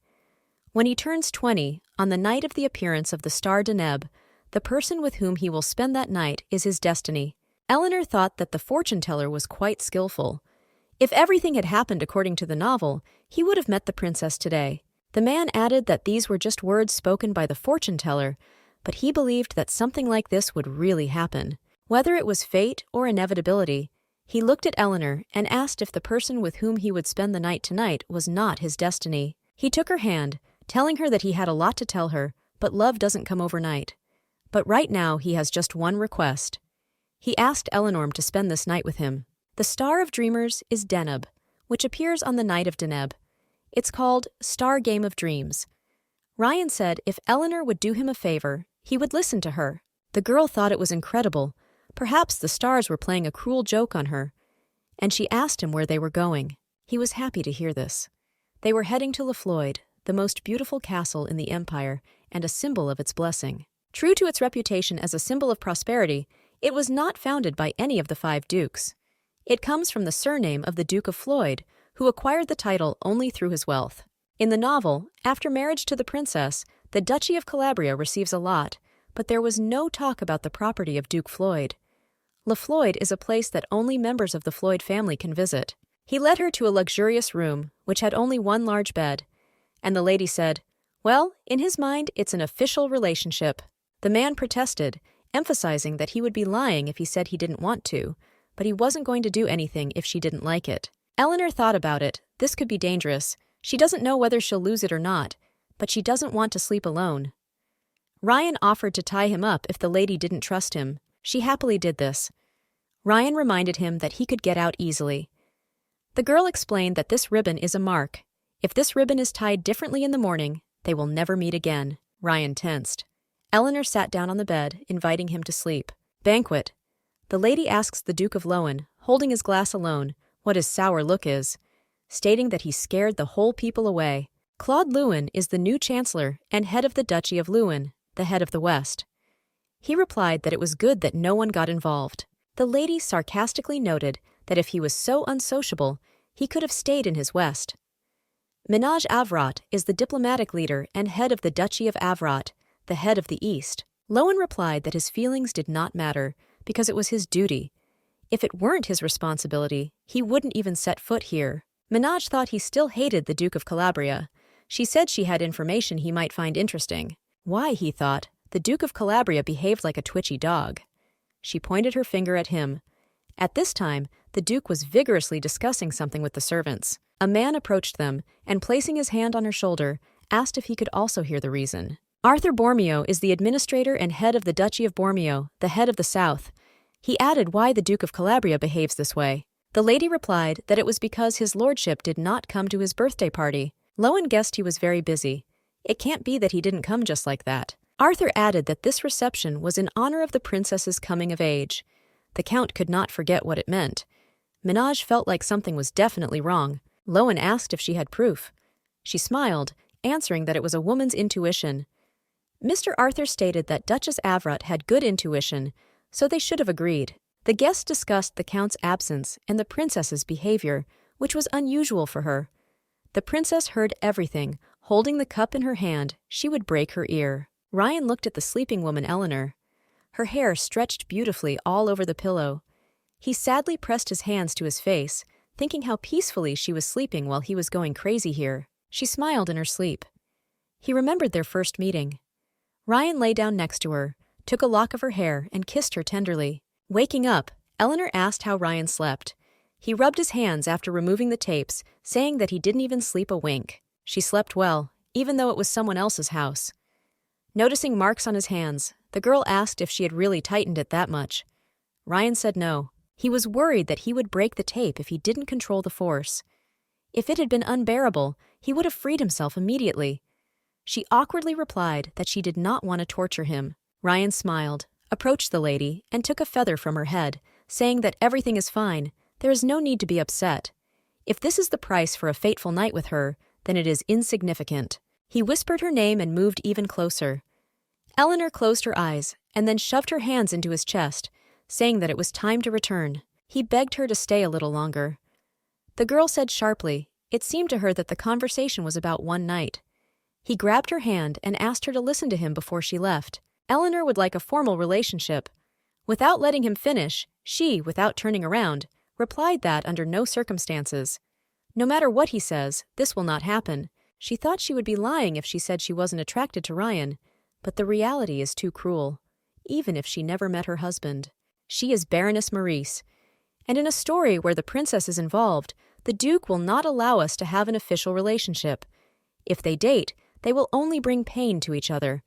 [SPEAKER 1] When he turns 20, on the night of the appearance of the Star Deneb, The person with whom he will spend that night is his destiny. Elanor thought that the fortune-teller was quite skillful. If everything had happened according to the novel, he would have met the princess today. The man added that these were just words spoken by the fortune-teller, but he believed that something like this would really happen. Whether it was fate or inevitability, he looked at Elanor and asked if the person with whom he would spend the night tonight was not his destiny. He took her hand, telling her that he had a lot to tell her, but love doesn't come overnight. But right now he has just one request. He asked Elanor to spend this night with him. The star of dreamers is Deneb, which appears on the night of Deneb. It's called Star Game of Dreams. Ryan said if Elanor would do him a favor, he would listen to her. The girl thought it was incredible. Perhaps the stars were playing a cruel joke on her. And she asked him where they were going. He was happy to hear this. They were heading to Floyd, the most beautiful castle in the Empire and a symbol of its blessing. True to its reputation as a symbol of prosperity, it was not founded by any of the 5 dukes. It comes from the surname of the Duke of Floyd, who acquired the title only through his wealth. In the novel, after marriage to the princess, the Duchy of Calabria receives a lot, but there was no talk about the property of Duke Floyd. Floyd is a place that only members of the Floyd family can visit. He led her to a luxurious room, which had only one large bed, and the lady said, "Well, in his mind, it's an official relationship." The man protested, emphasizing that he would be lying if he said he didn't want to, but he wasn't going to do anything if she didn't like it. Elanor thought about it. This could be dangerous. She doesn't know whether she'll lose it or not, but she doesn't want to sleep alone. Ryan offered to tie him up if the lady didn't trust him. She happily did this. Ryan reminded him that he could get out easily. The girl explained that this ribbon is a mark. If this ribbon is tied differently in the morning, they will never meet again. Ryan tensed. Elanor sat down on the bed, inviting him to sleep. Banquet. The lady asks the Duke of Lowen, holding his glass alone, what his sour look is, stating that he scared the whole people away. Claude Lewin is the new chancellor and head of the Duchy of Lewin, the head of the West. He replied that it was good that no one got involved. The lady sarcastically noted that if he was so unsociable, he could have stayed in his West. Minaj Avrot is the diplomatic leader and head of the Duchy of Avrot, the head of the East. Lowen replied that his feelings did not matter because it was his duty. If it weren't his responsibility, he wouldn't even set foot here. Minaj thought he still hated the Duke of Calabria. She said she had information he might find interesting. Why, he thought, the Duke of Calabria behaved like a twitchy dog. She pointed her finger at him. At this time, the Duke was vigorously discussing something with the servants. A man approached them, and placing his hand on her shoulder, asked if he could also hear the reason. Arthur Bormio is the administrator and head of the Duchy of Bormio, the head of the South. He added why the Duke of Calabria behaves this way. The lady replied that it was because his lordship did not come to his birthday party. Lowen guessed he was very busy. It can't be that he didn't come just like that. Arthur added that this reception was in honor of the princess's coming of age. The Count could not forget what it meant. Minaj felt like something was definitely wrong. Lowen asked if she had proof. She smiled, answering that it was a woman's intuition. Mr. Arthur stated that Duchess Avrot had good intuition, so they should have agreed. The guests discussed the Count's absence and the princess's behavior, which was unusual for her. The princess heard everything. Holding the cup in her hand, she would break her ear. Ryan looked at the sleeping woman Elanor. Her hair stretched beautifully all over the pillow. He sadly pressed his hands to his face, thinking how peacefully she was sleeping while he was going crazy here. She smiled in her sleep. He remembered their first meeting. Ryan lay down next to her, took a lock of her hair, and kissed her tenderly. Waking up, Elanor asked how Ryan slept. He rubbed his hands after removing the tapes, saying that he didn't even sleep a wink. She slept well, even though it was someone else's house. Noticing marks on his hands, the girl asked if she had really tightened it that much. Ryan said no. He was worried that he would break the tape if he didn't control the force. If it had been unbearable, he would have freed himself immediately. She awkwardly replied that she did not want to torture him. Ryan smiled, approached the lady, and took a feather from her head, saying that everything is fine, there is no need to be upset. If this is the price for a fateful night with her, then it is insignificant. He whispered her name and moved even closer. Elanor closed her eyes and then shoved her hands into his chest, saying that it was time to return. He begged her to stay a little longer. The girl said sharply, it seemed to her that the conversation was about one night. He grabbed her hand and asked her to listen to him before she left. Elanor would like a formal relationship. Without letting him finish, she, without turning around, replied that under no circumstances. No matter what he says, this will not happen. She thought she would be lying if she said she wasn't attracted to Ryan, but the reality is too cruel, even if she never met her husband. She is Baroness Maurice, and in a story where the princess is involved, the Duke will not allow us to have an official relationship. If they date, they will only bring pain to each other.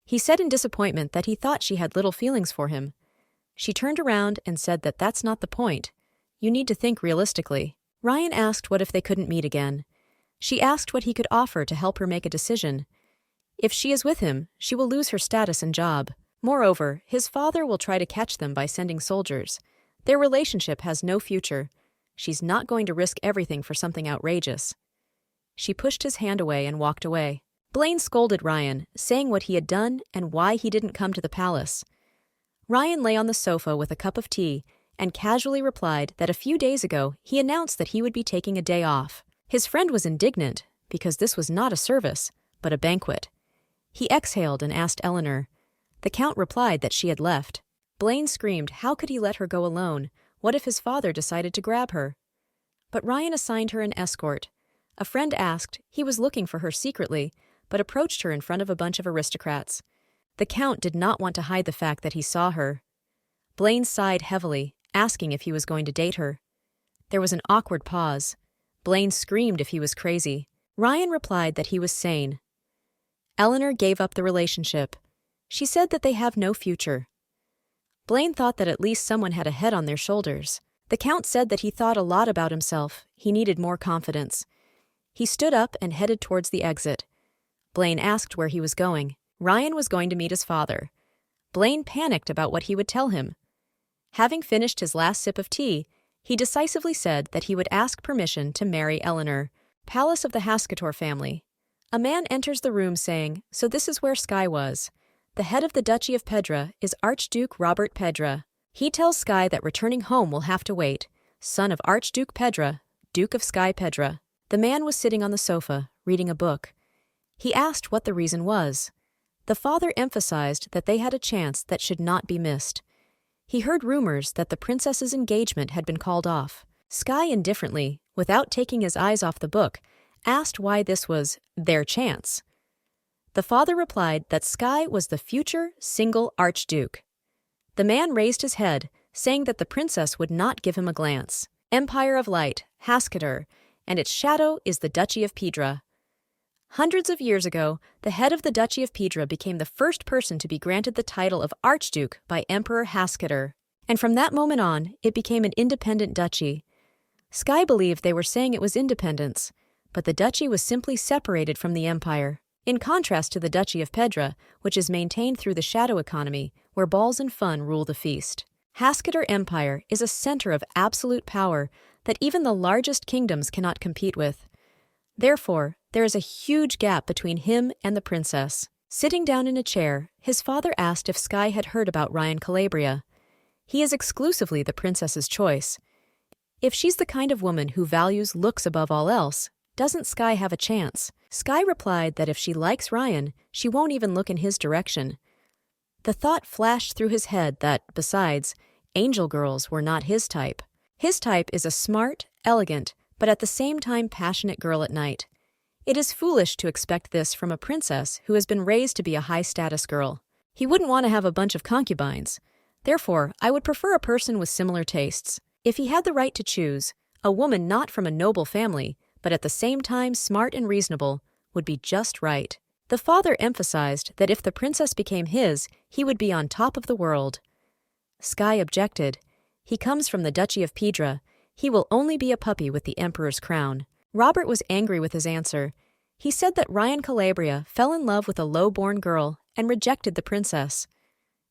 [SPEAKER 1] He said in disappointment that he thought she had little feelings for him. She turned around and said that that's not the point. You need to think realistically. Ryan asked what if they couldn't meet again. She asked what he could offer to help her make a decision. If she is with him, she will lose her status and job. Moreover, his father will try to catch them by sending soldiers. Their relationship has no future. She's not going to risk everything for something outrageous. She pushed his hand away and walked away. Blaine scolded Ryan, saying what he had done and why he didn't come to the palace. Ryan lay on the sofa with a cup of tea and casually replied that a few days ago he announced that he would be taking a day off. His friend was indignant because this was not a service, but a banquet. He exhaled and asked Elanor. The Count replied that she had left. Blaine screamed, how could he let her go alone? What if his father decided to grab her? But Ryan assigned her an escort. A friend asked, he was looking for her secretly, but approached her in front of a bunch of aristocrats. The Count did not want to hide the fact that he saw her. Blaine sighed heavily, asking if he was going to date her. There was an awkward pause. Blaine screamed if he was crazy. Ryan replied that he was sane. Elanor gave up the relationship. She said that they have no future. Blaine thought that at least someone had a head on their shoulders. The Count said that he thought a lot about himself. He needed more confidence. He stood up and headed towards the exit. Blaine asked where he was going. Ryan was going to meet his father. Blaine panicked about what he would tell him. Having finished his last sip of tea, he decisively said that he would ask permission to marry Elanor. Palace of the Hascator family. A man enters the room saying, so this is where Skye was. The head of the Duchy of Pedra is Archduke Robert Pedra. He tells Skye that returning home will have to wait. Son of Archduke Pedra, Duke of Skye Pedra. The man was sitting on the sofa, reading a book. He asked what the reason was. The father emphasized that they had a chance that should not be missed. He heard rumors that the princess's engagement had been called off. Skye indifferently, without taking his eyes off the book, asked why this was their chance. The father replied that Skye was the future single archduke. The man raised his head, saying that the princess would not give him a glance. Empire of Light, Hascator, and its shadow is the Duchy of Pedra. Hundreds of years ago, the head of the Duchy of Pedra became the first person to be granted the title of Archduke by Emperor Hascator, and from that moment on, it became an independent duchy. Skye believed they were saying it was independence, but the duchy was simply separated from the empire. In contrast to the Duchy of Pedra, which is maintained through the shadow economy, where balls and fun rule the feast. Hascator Empire is a center of absolute power that even the largest kingdoms cannot compete with. Therefore, there is a huge gap between him and the princess. Sitting down in a chair, his father asked if Skye had heard about Ryan Calabria. He is exclusively the princess's choice. If she's the kind of woman who values looks above all else, doesn't Skye have a chance? Skye replied that if she likes Ryan, she won't even look in his direction. The thought flashed through his head that, besides, angel girls were not his type. His type is a smart, elegant, but at the same time passionate girl at night. It is foolish to expect this from a princess who has been raised to be a high-status girl. He wouldn't want to have a bunch of concubines. Therefore, I would prefer a person with similar tastes. If he had the right to choose, a woman not from a noble family, but at the same time smart and reasonable, would be just right. The father emphasized that if the princess became his, he would be on top of the world. Skye objected. He comes from the Duchy of Pedra. He will only be a puppy with the emperor's crown. Robert was angry with his answer. He said that Ryan Calabria fell in love with a low-born girl and rejected the princess.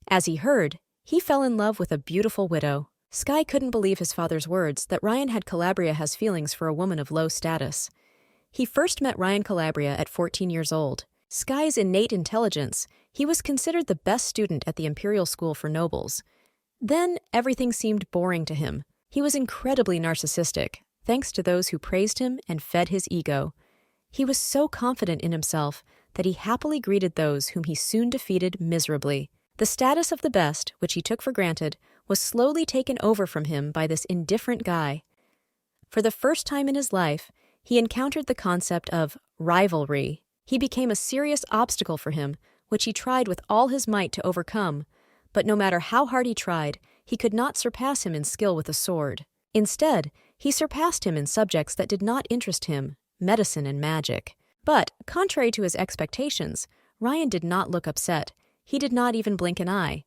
[SPEAKER 1] As he heard, he fell in love with a beautiful widow. Skye couldn't believe his father's words that Ryan had Calabria has feelings for a woman of low status. He first met Ryan Calabria at 14 years old. Skye's innate intelligence, he was considered the best student at the imperial school for nobles. Then, everything seemed boring to him. He was incredibly narcissistic, thanks to those who praised him and fed his ego. He was so confident in himself that he happily greeted those whom he soon defeated miserably. The status of the best, which he took for granted, was slowly taken over from him by this indifferent guy. For the first time in his life, he encountered the concept of rivalry. He became a serious obstacle for him, which he tried with all his might to overcome, but no matter how hard he tried, he could not surpass him in skill with a sword. Instead, he surpassed him in subjects that did not interest him, medicine and magic. But, contrary to his expectations, Ryan did not look upset. He did not even blink an eye.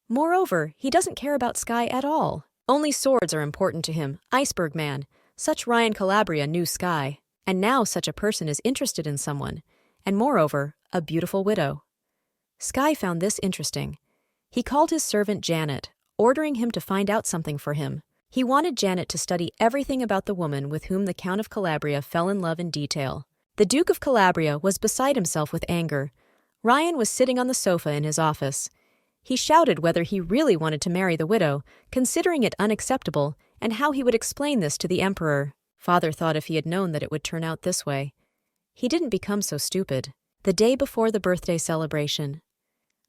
[SPEAKER 1] Moreover, he doesn't care about Sky at all. Only swords are important to him, Iceberg Man. Such Ryan Calabria knew Sky. And now such a person is interested in someone, and moreover, a beautiful widow. Sky found this interesting. He called his servant Janet, ordering him to find out something for him. He wanted Janet to study everything about the woman with whom the Count of Calabria fell in love in detail. The Duke of Calabria was beside himself with anger. Ryan was sitting on the sofa in his office. He shouted whether he really wanted to marry the widow, considering it unacceptable, and how he would explain this to the emperor. Father thought if he had known that it would turn out this way. He didn't become so stupid. The day before the birthday celebration,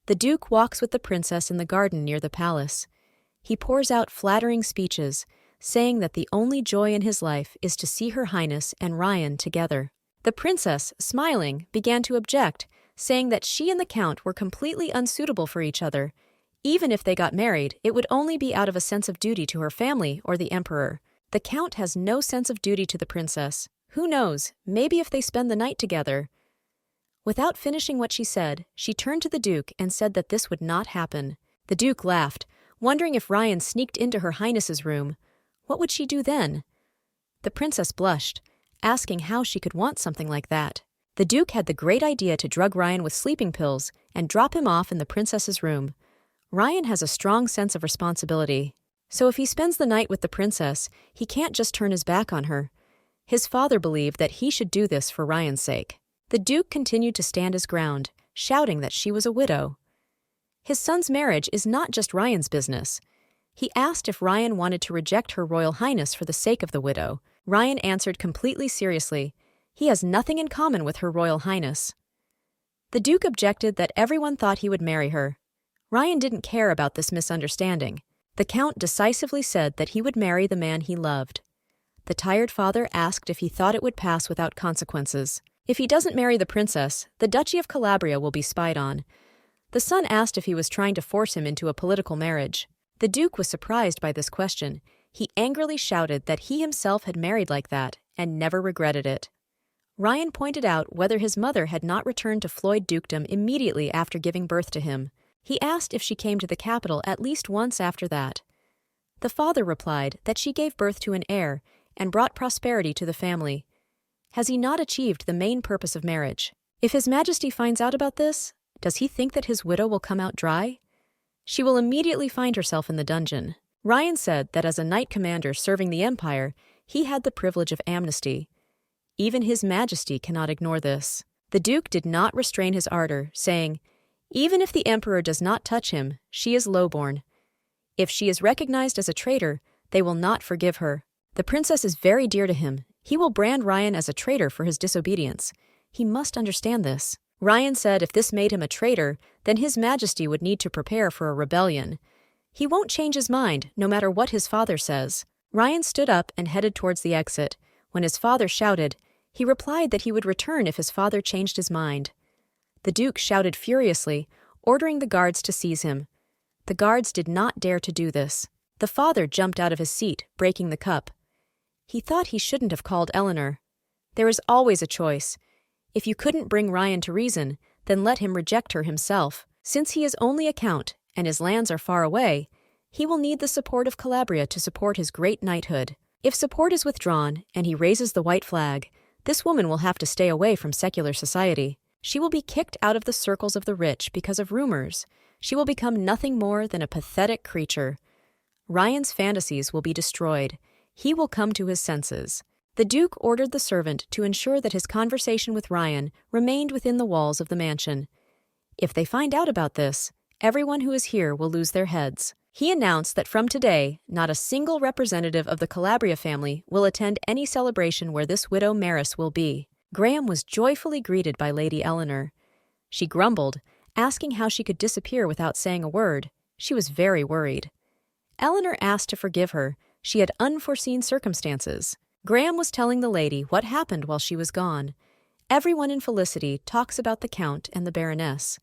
[SPEAKER 1] the Duke walks with the princess in the garden near the palace. He pours out flattering speeches, saying that the only joy in his life is to see Her Highness and Ryan together. The princess, smiling, began to object, saying that she and the Count were completely unsuitable for each other. Even if they got married, it would only be out of a sense of duty to her family or the emperor. The Count has no sense of duty to the princess. Who knows, maybe if they spend the night together. Without finishing what she said, she turned to the Duke and said that this would not happen. The Duke laughed, wondering if Ryan sneaked into Her Highness's room. What would she do then? The princess blushed, asking how she could want something like that. The Duke had the great idea to drug Ryan with sleeping pills and drop him off in the princess's room. Ryan has a strong sense of responsibility. So if he spends the night with the princess, he can't just turn his back on her. His father believed that he should do this for Ryan's sake. The Duke continued to stand his ground, shouting that she was a widow. His son's marriage is not just Ryan's business. He asked if Ryan wanted to reject Her Royal Highness for the sake of the widow. Ryan answered completely seriously. He has nothing in common with Her Royal Highness. The Duke objected that everyone thought he would marry her. Ryan didn't care about this misunderstanding. The Count decisively said that he would marry the man he loved. The tired father asked if he thought it would pass without consequences. If he doesn't marry the princess, the Duchy of Calabria will be spied on. The son asked if he was trying to force him into a political marriage. The Duke was surprised by this question. He angrily shouted that he himself had married like that and never regretted it. Ryan pointed out whether his mother had not returned to Floyd dukedom immediately after giving birth to him. He asked if she came to the capital at least once after that. The father replied that she gave birth to an heir and brought prosperity to the family. Has he not achieved the main purpose of marriage? If His Majesty finds out about this, does he think that his widow will come out dry? She will immediately find herself in the dungeon. Ryan said that as a knight commander serving the Empire, he had the privilege of amnesty. Even His Majesty cannot ignore this. The Duke did not restrain his ardor, saying, "Even if the Emperor does not touch him, she is lowborn. If she is recognized as a traitor, they will not forgive her. The princess is very dear to him. He will brand Ryan as a traitor for his disobedience. He must understand this." Ryan said if this made him a traitor, then His Majesty would need to prepare for a rebellion. He won't change his mind, no matter what his father says. Ryan stood up and headed towards the exit. When his father shouted, he replied that he would return if his father changed his mind. The Duke shouted furiously, ordering the guards to seize him. The guards did not dare to do this. The father jumped out of his seat, breaking the cup. He thought he shouldn't have called Elanor. There is always a choice. If you couldn't bring Ryan to reason, then let him reject her himself. Since he is only a count, and his lands are far away, he will need the support of Calabria to support his great knighthood. If support is withdrawn, and he raises the white flag, this woman will have to stay away from secular society. She will be kicked out of the circles of the rich because of rumors. She will become nothing more than a pathetic creature. Ryan's fantasies will be destroyed. He will come to his senses. The Duke ordered the servant to ensure that his conversation with Ryan remained within the walls of the mansion. If they find out about this, everyone who is here will lose their heads. He announced that from today, not a single representative of the Calabria family will attend any celebration where this widow Maris will be. Graham was joyfully greeted by Lady Elanor. She grumbled, asking how she could disappear without saying a word. She was very worried. Elanor asked to forgive her. She had unforeseen circumstances. Graham was telling the lady what happened while she was gone. Everyone in Felicity talks about the Count and the Baroness.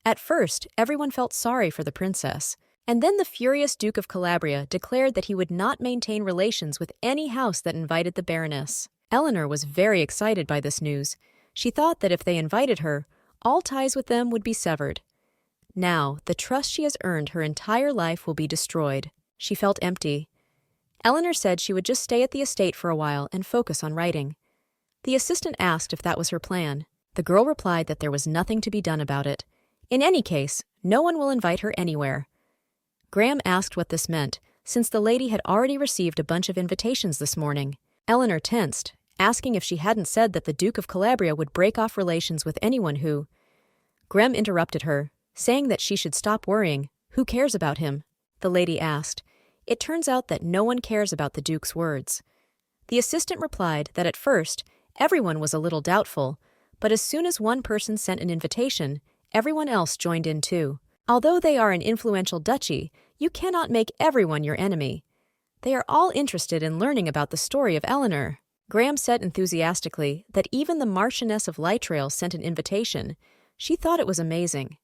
[SPEAKER 1] At first, everyone felt sorry for the princess, and then the furious Duke of Calabria declared that he would not maintain relations with any house that invited the Baroness. Elanor was very excited by this news. She thought that if they invited her, all ties with them would be severed. Now, the trust she has earned her entire life will be destroyed. She felt empty. Elanor said she would just stay at the estate for a while and focus on writing. The assistant asked if that was her plan. The girl replied that there was nothing to be done about it. In any case, no one will invite her anywhere. Graham asked what this meant, since the lady had already received a bunch of invitations this morning. Elanor tensed, asking if she hadn't said that the Duke of Calabria would break off relations with anyone who... Graham interrupted her, saying that she should stop worrying. Who cares about him? The lady asked. It turns out that no one cares about the Duke's words. The assistant replied that at first, everyone was a little doubtful, but as soon as one person sent an invitation, everyone else joined in too. Although they are an influential duchy, you cannot make everyone your enemy. They are all interested in learning about the story of Elanor. Graham said enthusiastically that even the Marchioness of Lightrail sent an invitation. She thought it was amazing.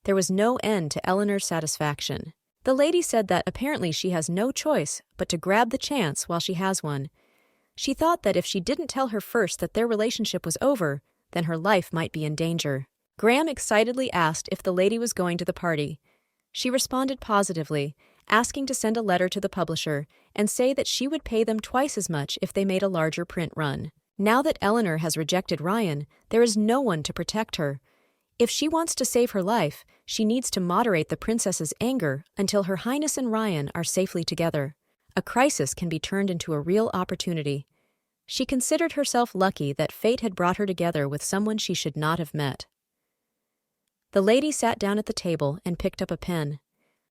[SPEAKER 1] There was no end to Eleanor's satisfaction. The lady said that apparently she has no choice but to grab the chance while she has one. She thought that if she didn't tell her first that their relationship was over, then her life might be in danger. Graham excitedly asked if the lady was going to the party. She responded positively, asking to send a letter to the publisher and say that she would pay them twice as much if they made a larger print run. Now that Elanor has rejected Ryan, there is no one to protect her. If she wants to save her life, she needs to moderate the princess's anger until Her Highness and Ryan are safely together. A crisis can be turned into a real opportunity. She considered herself lucky that fate had brought her together with someone she should not have met. The lady sat down at the table and picked up a pen.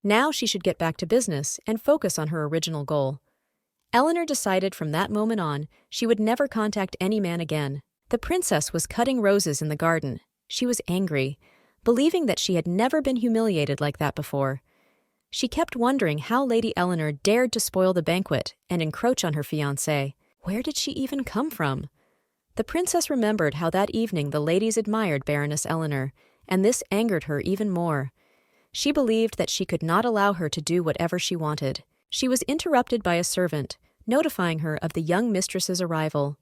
[SPEAKER 1] Now she should get back to business and focus on her original goal. Elanor decided from that moment on she would never contact any man again. The princess was cutting roses in the garden. She was angry, believing that she had never been humiliated like that before. She kept wondering how Lady Elanor dared to spoil the banquet and encroach on her fiancé. Where did she even come from? The princess remembered how that evening the ladies admired Baroness Elanor, and this angered her even more. She believed that she could not allow her to do whatever she wanted. She was interrupted by a servant, notifying her of the young mistress's arrival.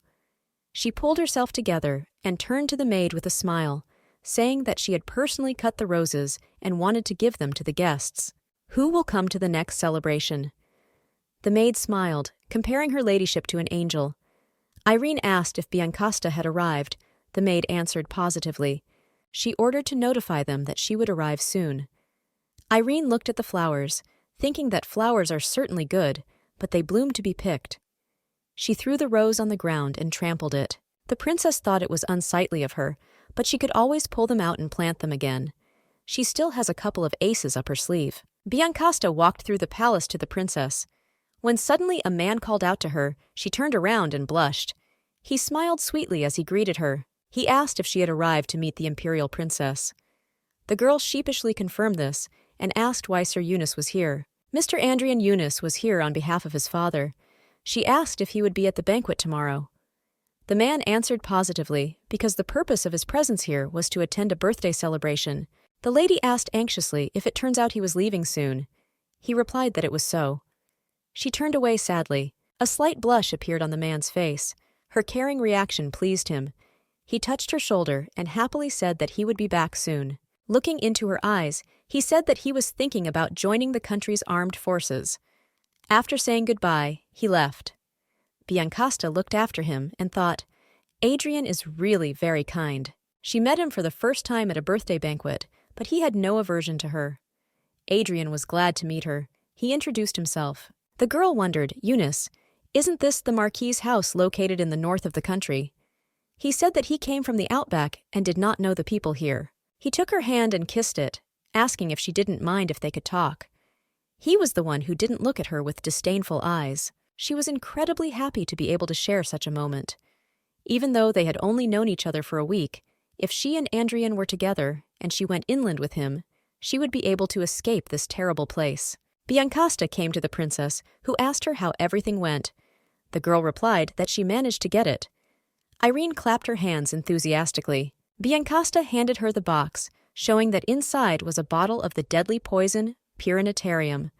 [SPEAKER 1] She pulled herself together and turned to the maid with a smile, saying that she had personally cut the roses and wanted to give them to the guests. Who will come to the next celebration? The maid smiled, comparing her ladyship to an angel. Irene asked if Biancasta had arrived. The maid answered positively. She ordered to notify them that she would arrive soon. Irene looked at the flowers, thinking that flowers are certainly good, but they bloom to be picked. She threw the rose on the ground and trampled it. The princess thought it was unsightly of her, but she could always pull them out and plant them again. She still has a couple of aces up her sleeve. Biancasta walked through the palace to the princess. When suddenly a man called out to her, she turned around and blushed. He smiled sweetly as he greeted her. He asked if she had arrived to meet the imperial princess. The girl sheepishly confirmed this and asked why Sir Eunice was here. Mr. Andrian Eunice was here on behalf of his father. She asked if he would be at the banquet tomorrow. The man answered positively because the purpose of his presence here was to attend a birthday celebration. The lady asked anxiously if it turns out he was leaving soon. He replied that it was so. She turned away sadly. A slight blush appeared on the man's face. Her caring reaction pleased him. He touched her shoulder and happily said that he would be back soon. Looking into her eyes, he said that he was thinking about joining the country's armed forces. After saying goodbye, he left. Biancasta looked after him and thought, Adrian is really very kind. She met him for the first time at a birthday banquet, but he had no aversion to her. Adrian was glad to meet her. He introduced himself. The girl wondered, Eunice, isn't this the Marquis's house located in the north of the country? He said that he came from the outback and did not know the people here. He took her hand and kissed it, asking if she didn't mind if they could talk. He was the one who didn't look at her with disdainful eyes. She was incredibly happy to be able to share such a moment. Even though they had only known each other for a week, if she and Andrian were together and she went inland with him, she would be able to escape this terrible place. Biancasta came to the princess, who asked her how everything went. The girl replied that she managed to get it. Irene clapped her hands enthusiastically. Biancasta handed her the box, showing that inside was a bottle of the deadly poison, pyranitarium.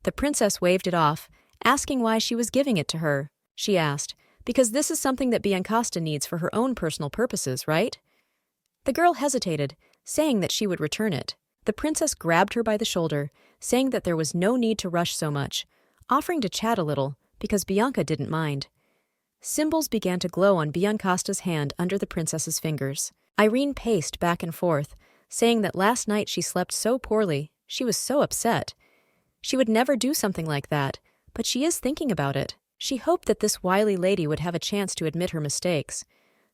[SPEAKER 1] The princess waved it off, asking why she was giving it to her. She asked, "Because this is something that Biancasta needs for her own personal purposes, right?" The girl hesitated, saying that she would return it. The princess grabbed her by the shoulder, saying that there was no need to rush so much, offering to chat a little, because Bianca didn't mind. Symbols began to glow on Biancasta's hand under the princess's fingers. Irene paced back and forth, saying that last night she slept so poorly, she was so upset. She would never do something like that, but she is thinking about it. She hoped that this wily lady would have a chance to admit her mistakes.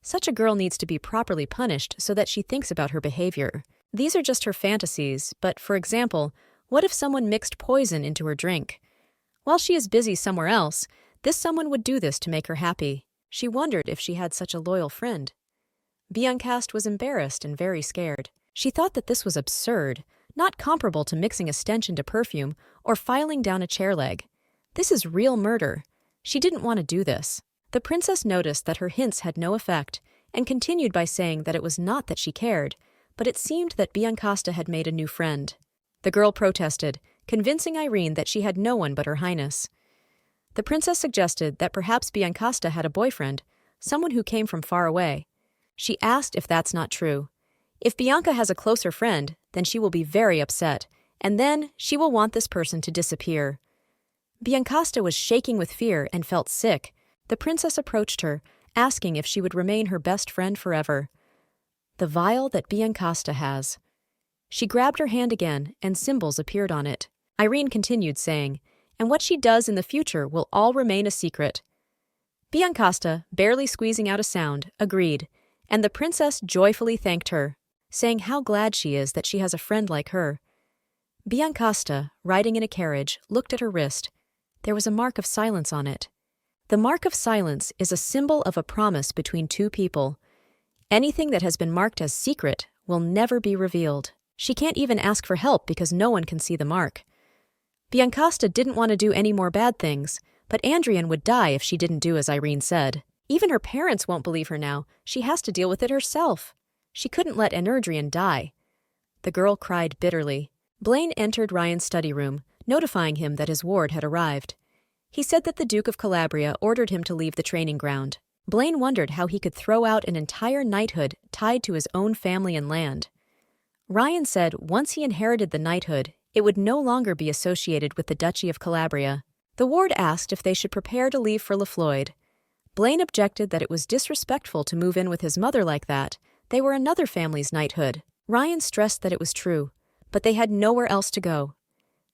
[SPEAKER 1] Such a girl needs to be properly punished so that she thinks about her behavior. These are just her fantasies, but for example, what if someone mixed poison into her drink? While she is busy somewhere else, this someone would do this to make her happy. She wondered if she had such a loyal friend. Biancasta was embarrassed and very scared. She thought that this was absurd, not comparable to mixing a stench into perfume or filing down a chair leg. This is real murder. She didn't want to do this. The princess noticed that her hints had no effect and continued by saying that it was not that she cared, but it seemed that Biancasta had made a new friend. The girl protested, convincing Irene that she had no one but her highness. The princess suggested that perhaps Biancasta had a boyfriend, someone who came from far away. She asked if that's not true. If Bianca has a closer friend, then she will be very upset, and then she will want this person to disappear. Biancasta was shaking with fear and felt sick. The princess approached her, asking if she would remain her best friend forever. The vial that Biancasta has. She grabbed her hand again, and symbols appeared on it. Irene continued saying, "And what she does in the future will all remain a secret." Biancasta, barely squeezing out a sound, agreed, and the princess joyfully thanked her, saying how glad she is that she has a friend like her. Biancasta, riding in a carriage, looked at her wrist. There was a mark of silence on it. The mark of silence is a symbol of a promise between two people. Anything that has been marked as secret will never be revealed. She can't even ask for help because no one can see the mark. Biancasta didn't want to do any more bad things, but Andrian would die if she didn't do as Irene said. Even her parents won't believe her now. She has to deal with it herself. She couldn't let Andrian die. The girl cried bitterly. Blaine entered Ryan's study room, notifying him that his ward had arrived. He said that the Duke of Calabria ordered him to leave the training ground. Blaine wondered how he could throw out an entire knighthood tied to his own family and land. Ryan said once he inherited the knighthood, it would no longer be associated with the Duchy of Calabria. The ward asked if they should prepare to leave for Floyd. Blaine objected that it was disrespectful to move in with his mother like that. They were another family's knighthood. Ryan stressed that it was true, but they had nowhere else to go.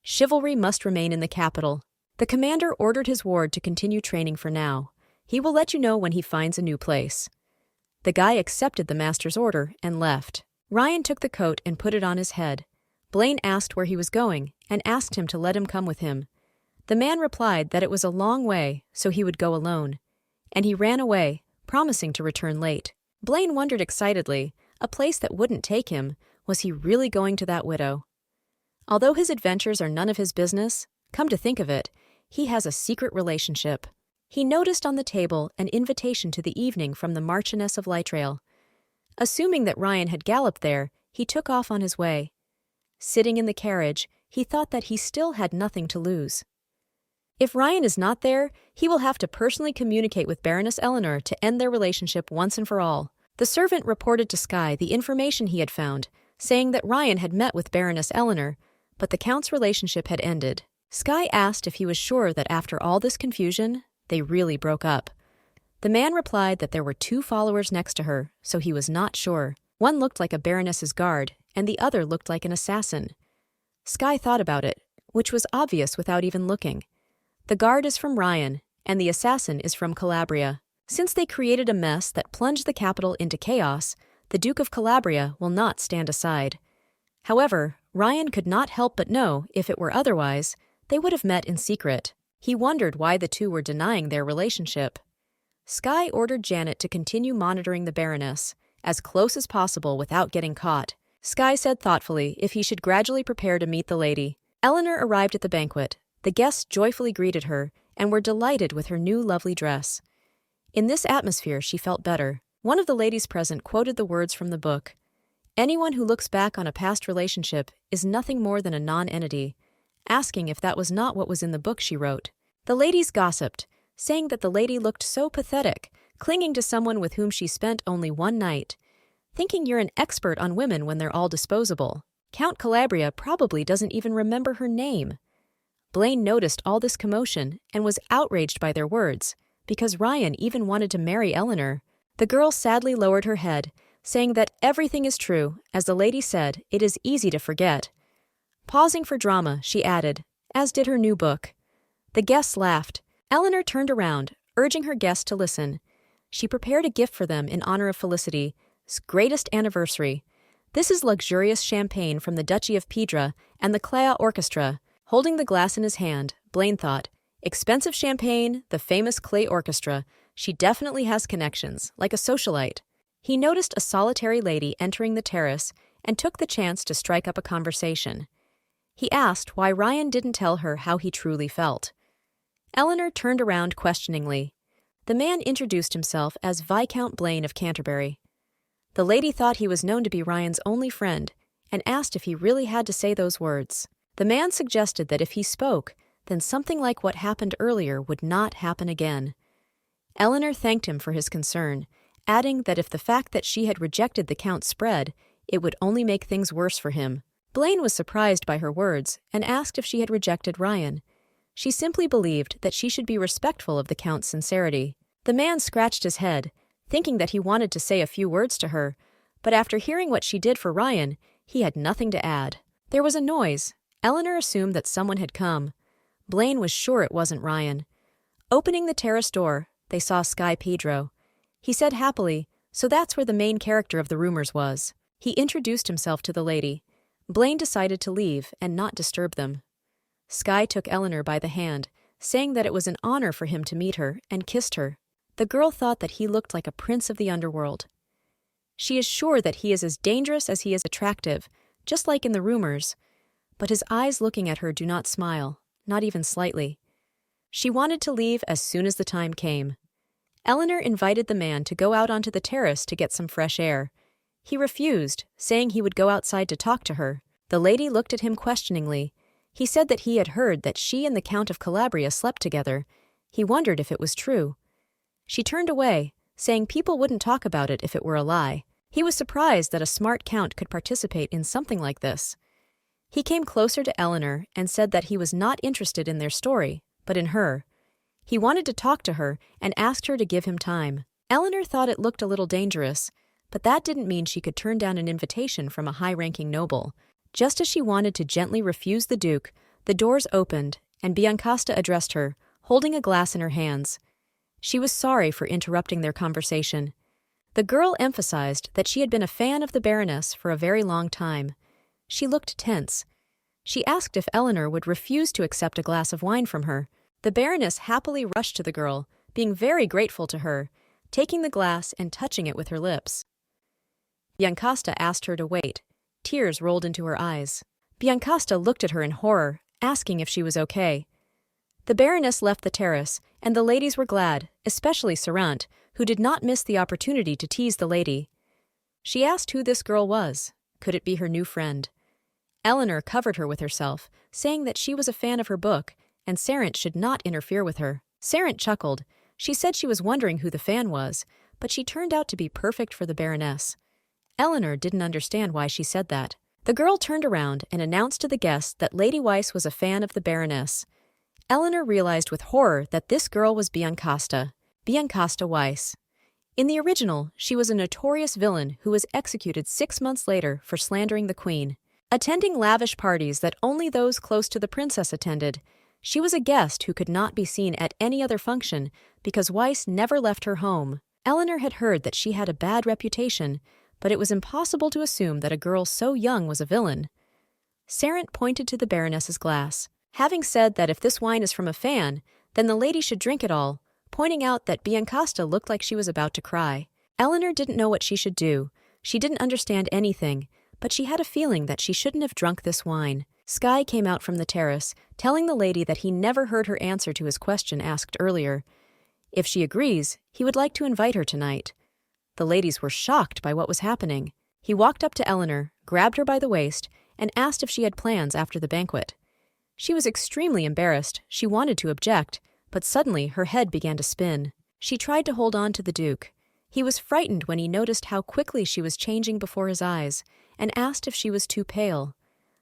[SPEAKER 1] Chivalry must remain in the capital. The commander ordered his ward to continue training for now. He will let you know when he finds a new place. The guy accepted the master's order and left. Ryan took the coat and put it on his head. Blaine asked where he was going and asked him to let him come with him. The man replied that it was a long way, so he would go alone. And he ran away, promising to return late. Blaine wondered excitedly, a place that wouldn't take him, was he really going to that widow? Although his adventures are none of his business, come to think of it, he has a secret relationship. He noticed on the table an invitation to the evening from the Marchioness of Lightrail. Assuming that Ryan had galloped there, he took off on his way. Sitting in the carriage, he thought that he still had nothing to lose. If Ryan is not there, he will have to personally communicate with Baroness Elanor to end their relationship once and for all. The servant reported to Skye the information he had found, saying that Ryan had met with Baroness Elanor, but the Count's relationship had ended. Skye asked if he was sure that after all this confusion, they really broke up. The man replied that there were 2 followers next to her, so he was not sure. One looked like a baroness's guard, and the other looked like an assassin. Skye thought about it, which was obvious without even looking. The guard is from Ryan, and the assassin is from Calabria. Since they created a mess that plunged the capital into chaos, the Duke of Calabria will not stand aside. However, Ryan could not help but know, if it were otherwise, they would have met in secret. He wondered why the two were denying their relationship. Skye ordered Janet to continue monitoring the baroness, as close as possible without getting caught. Skye said thoughtfully if he should gradually prepare to meet the lady. Elanor arrived at the banquet. The guests joyfully greeted her and were delighted with her new lovely dress. In this atmosphere, she felt better. One of the ladies present quoted the words from the book. Anyone who looks back on a past relationship is nothing more than a non-entity, asking if that was not what was in the book she wrote. The ladies gossiped, saying that the lady looked so pathetic, clinging to someone with whom she spent only one night. Thinking you're an expert on women when they're all disposable. Count Calabria probably doesn't even remember her name. Blaine noticed all this commotion and was outraged by their words, because Ryan even wanted to marry Elanor. The girl sadly lowered her head, saying that everything is true. As the lady said, it is easy to forget. Pausing for drama, she added, as did her new book. The guests laughed. Elanor turned around, urging her guests to listen. She prepared a gift for them in honor of Felicity's greatest anniversary. This is luxurious champagne from the Duchy of Piedra and the Clea Orchestra. Holding the glass in his hand, Blaine thought, expensive champagne, the famous Clay Orchestra. She definitely has connections, like a socialite. He noticed a solitary lady entering the terrace and took the chance to strike up a conversation. He asked why Ryan didn't tell her how he truly felt. Elanor turned around questioningly. The man introduced himself as Viscount Blaine of Canterbury. The lady thought he was known to be Ryan's only friend and asked if he really had to say those words. The man suggested that if he spoke, then something like what happened earlier would not happen again. Elanor thanked him for his concern, adding that if the fact that she had rejected the Count spread, it would only make things worse for him. Blaine was surprised by her words and asked if she had rejected Ryan. She simply believed that she should be respectful of the Count's sincerity. The man scratched his head, thinking that he wanted to say a few words to her, but after hearing what she did for Ryan, he had nothing to add. There was a noise. Elanor assumed that someone had come. Blaine was sure it wasn't Ryan. Opening the terrace door, they saw Skye Pedro. He said happily, so that's where the main character of the rumors was. He introduced himself to the lady. Blaine decided to leave and not disturb them. Skye took Elanor by the hand, saying that it was an honor for him to meet her, and kissed her. The girl thought that he looked like a prince of the underworld. She is sure that he is as dangerous as he is attractive, just like in the rumors. But his eyes looking at her do not smile, not even slightly. She wanted to leave as soon as the time came. Elanor invited the man to go out onto the terrace to get some fresh air. He refused, saying he would go outside to talk to her. The lady looked at him questioningly. He said that he had heard that she and the Count of Calabria slept together. He wondered if it was true. She turned away, saying people wouldn't talk about it if it were a lie. He was surprised that a smart count could participate in something like this. He came closer to Elanor and said that he was not interested in their story, but in her. He wanted to talk to her and asked her to give him time. Elanor thought it looked a little dangerous, but that didn't mean she could turn down an invitation from a high-ranking noble. Just as she wanted to gently refuse the Duke, the doors opened, and Biancasta addressed her, holding a glass in her hands. She was sorry for interrupting their conversation. The girl emphasized that she had been a fan of the Baroness for a very long time. She looked tense. She asked if Elanor would refuse to accept a glass of wine from her. The Baroness happily rushed to the girl, being very grateful to her, taking the glass and touching it with her lips. Biancasta asked her to wait. Tears rolled into her eyes. Biancasta looked at her in horror, asking if she was okay. The Baroness left the terrace, and the ladies were glad, especially Sarant, who did not miss the opportunity to tease the lady. She asked who this girl was. Could it be her new friend? Elanor covered her with herself, saying that she was a fan of her book, and Sarant should not interfere with her. Sarant chuckled. She said she was wondering who the fan was, but she turned out to be perfect for the Baroness. Elanor didn't understand why she said that. The girl turned around and announced to the guests that Lady Weiss was a fan of the Baroness. Elanor realized with horror that this girl was Biancasta Weiss. In the original, she was a notorious villain who was executed 6 months later for slandering the queen. Attending lavish parties that only those close to the princess attended, she was a guest who could not be seen at any other function because Weiss never left her home. Elanor had heard that she had a bad reputation, but it was impossible to assume that a girl so young was a villain. Sarant pointed to the Baroness's glass. Having said that if this wine is from a fan, then the lady should drink it all, pointing out that Biancasta looked like she was about to cry. Elanor didn't know what she should do. She didn't understand anything, but she had a feeling that she shouldn't have drunk this wine. Sky came out from the terrace, telling the lady that he never heard her answer to his question asked earlier. If she agrees, he would like to invite her tonight. The ladies were shocked by what was happening. He walked up to Elanor, grabbed her by the waist, and asked if she had plans after the banquet. She was extremely embarrassed. She wanted to object, but suddenly her head began to spin. She tried to hold on to the Duke. He was frightened when he noticed how quickly she was changing before his eyes, and asked if she was too pale.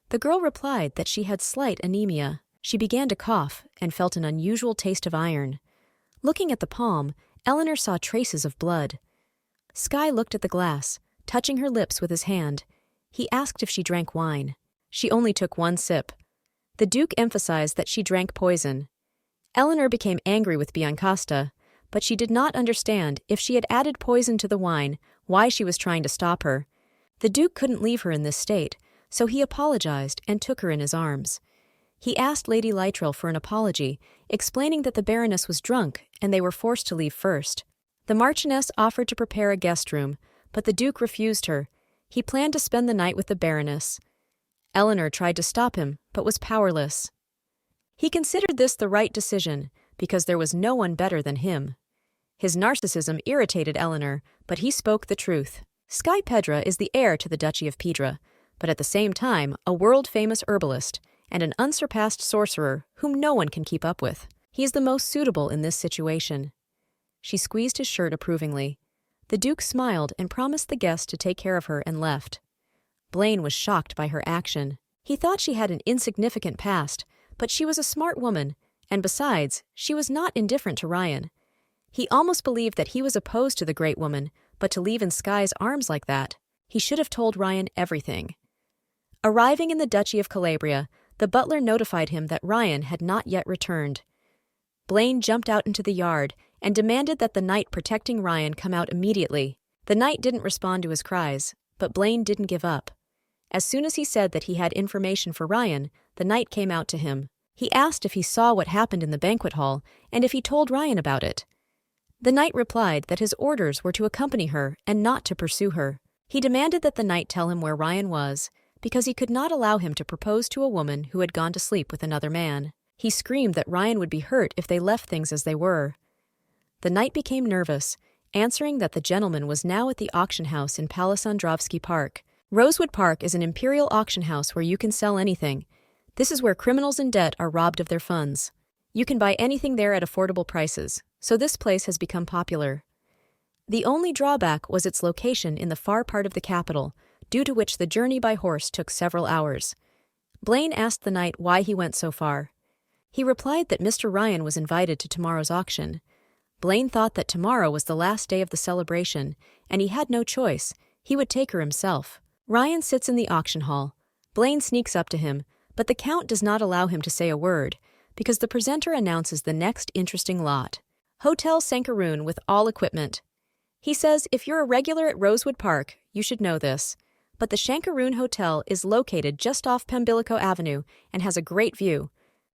[SPEAKER 1] The girl replied that she had slight anemia. She began to cough and felt an unusual taste of iron. Looking at the palm, Elanor saw traces of blood. Sky looked at the glass, touching her lips with his hand. He asked if she drank wine. She only took one sip. The Duke emphasized that she drank poison. Elanor became angry with Biancasta, but she did not understand if she had added poison to the wine, why she was trying to stop her. The Duke couldn't leave her in this state, so he apologized and took her in his arms. He asked Lady Lytrell for an apology, explaining that the Baroness was drunk and they were forced to leave first. The Marchioness offered to prepare a guest room, but the Duke refused her. He planned to spend the night with the Baroness. Elanor tried to stop him, but was powerless. He considered this the right decision, because there was no one better than him. His narcissism irritated Elanor, but he spoke the truth. Sky Pedra is the heir to the Duchy of Pedra, but at the same time a world-famous herbalist and an unsurpassed sorcerer whom no one can keep up with. He is the most suitable in this situation. She squeezed his shirt approvingly. The Duke smiled and promised the guest to take care of her and left. Blaine was shocked by her action. He thought she had an insignificant past, but she was a smart woman, and besides, she was not indifferent to Ryan. He almost believed that he was opposed to the great woman, but to leave in Sky's arms like that, he should have told Ryan everything. Arriving in the Duchy of Calabria, the butler notified him that Ryan had not yet returned. Blaine jumped out into the yard and demanded that the knight protecting Ryan come out immediately. The knight didn't respond to his cries, but Blaine didn't give up. As soon as he said that he had information for Ryan, the knight came out to him. He asked if he saw what happened in the banquet hall and if he told Ryan about it. The knight replied that his orders were to accompany her and not to pursue her. He demanded that the knight tell him where Ryan was, because he could not allow him to propose to a woman who had gone to sleep with another man. He screamed that Ryan would be hurt if they left things as they were. The knight became nervous, answering that the gentleman was now at the auction house in Palisandrovsky Park. Rosewood Park is an imperial auction house where you can sell anything. This is where criminals in debt are robbed of their funds. You can buy anything there at affordable prices, so this place has become popular. The only drawback was its location in the far part of the capital, due to which the journey by horse took several hours. Blaine asked the knight why he went so far. He replied that Mr. Ryan was invited to tomorrow's auction. Blaine thought that tomorrow was the last day of the celebration, and he had no choice. He would take her himself. Ryan sits in the auction hall. Blaine sneaks up to him, but the Count does not allow him to say a word, because the presenter announces the next interesting lot. Hotel Sankaroon with all equipment. He says if you're a regular at Rosewood Park, you should know this, but the Shankaroon Hotel is located just off Pambilico Avenue and has a great view.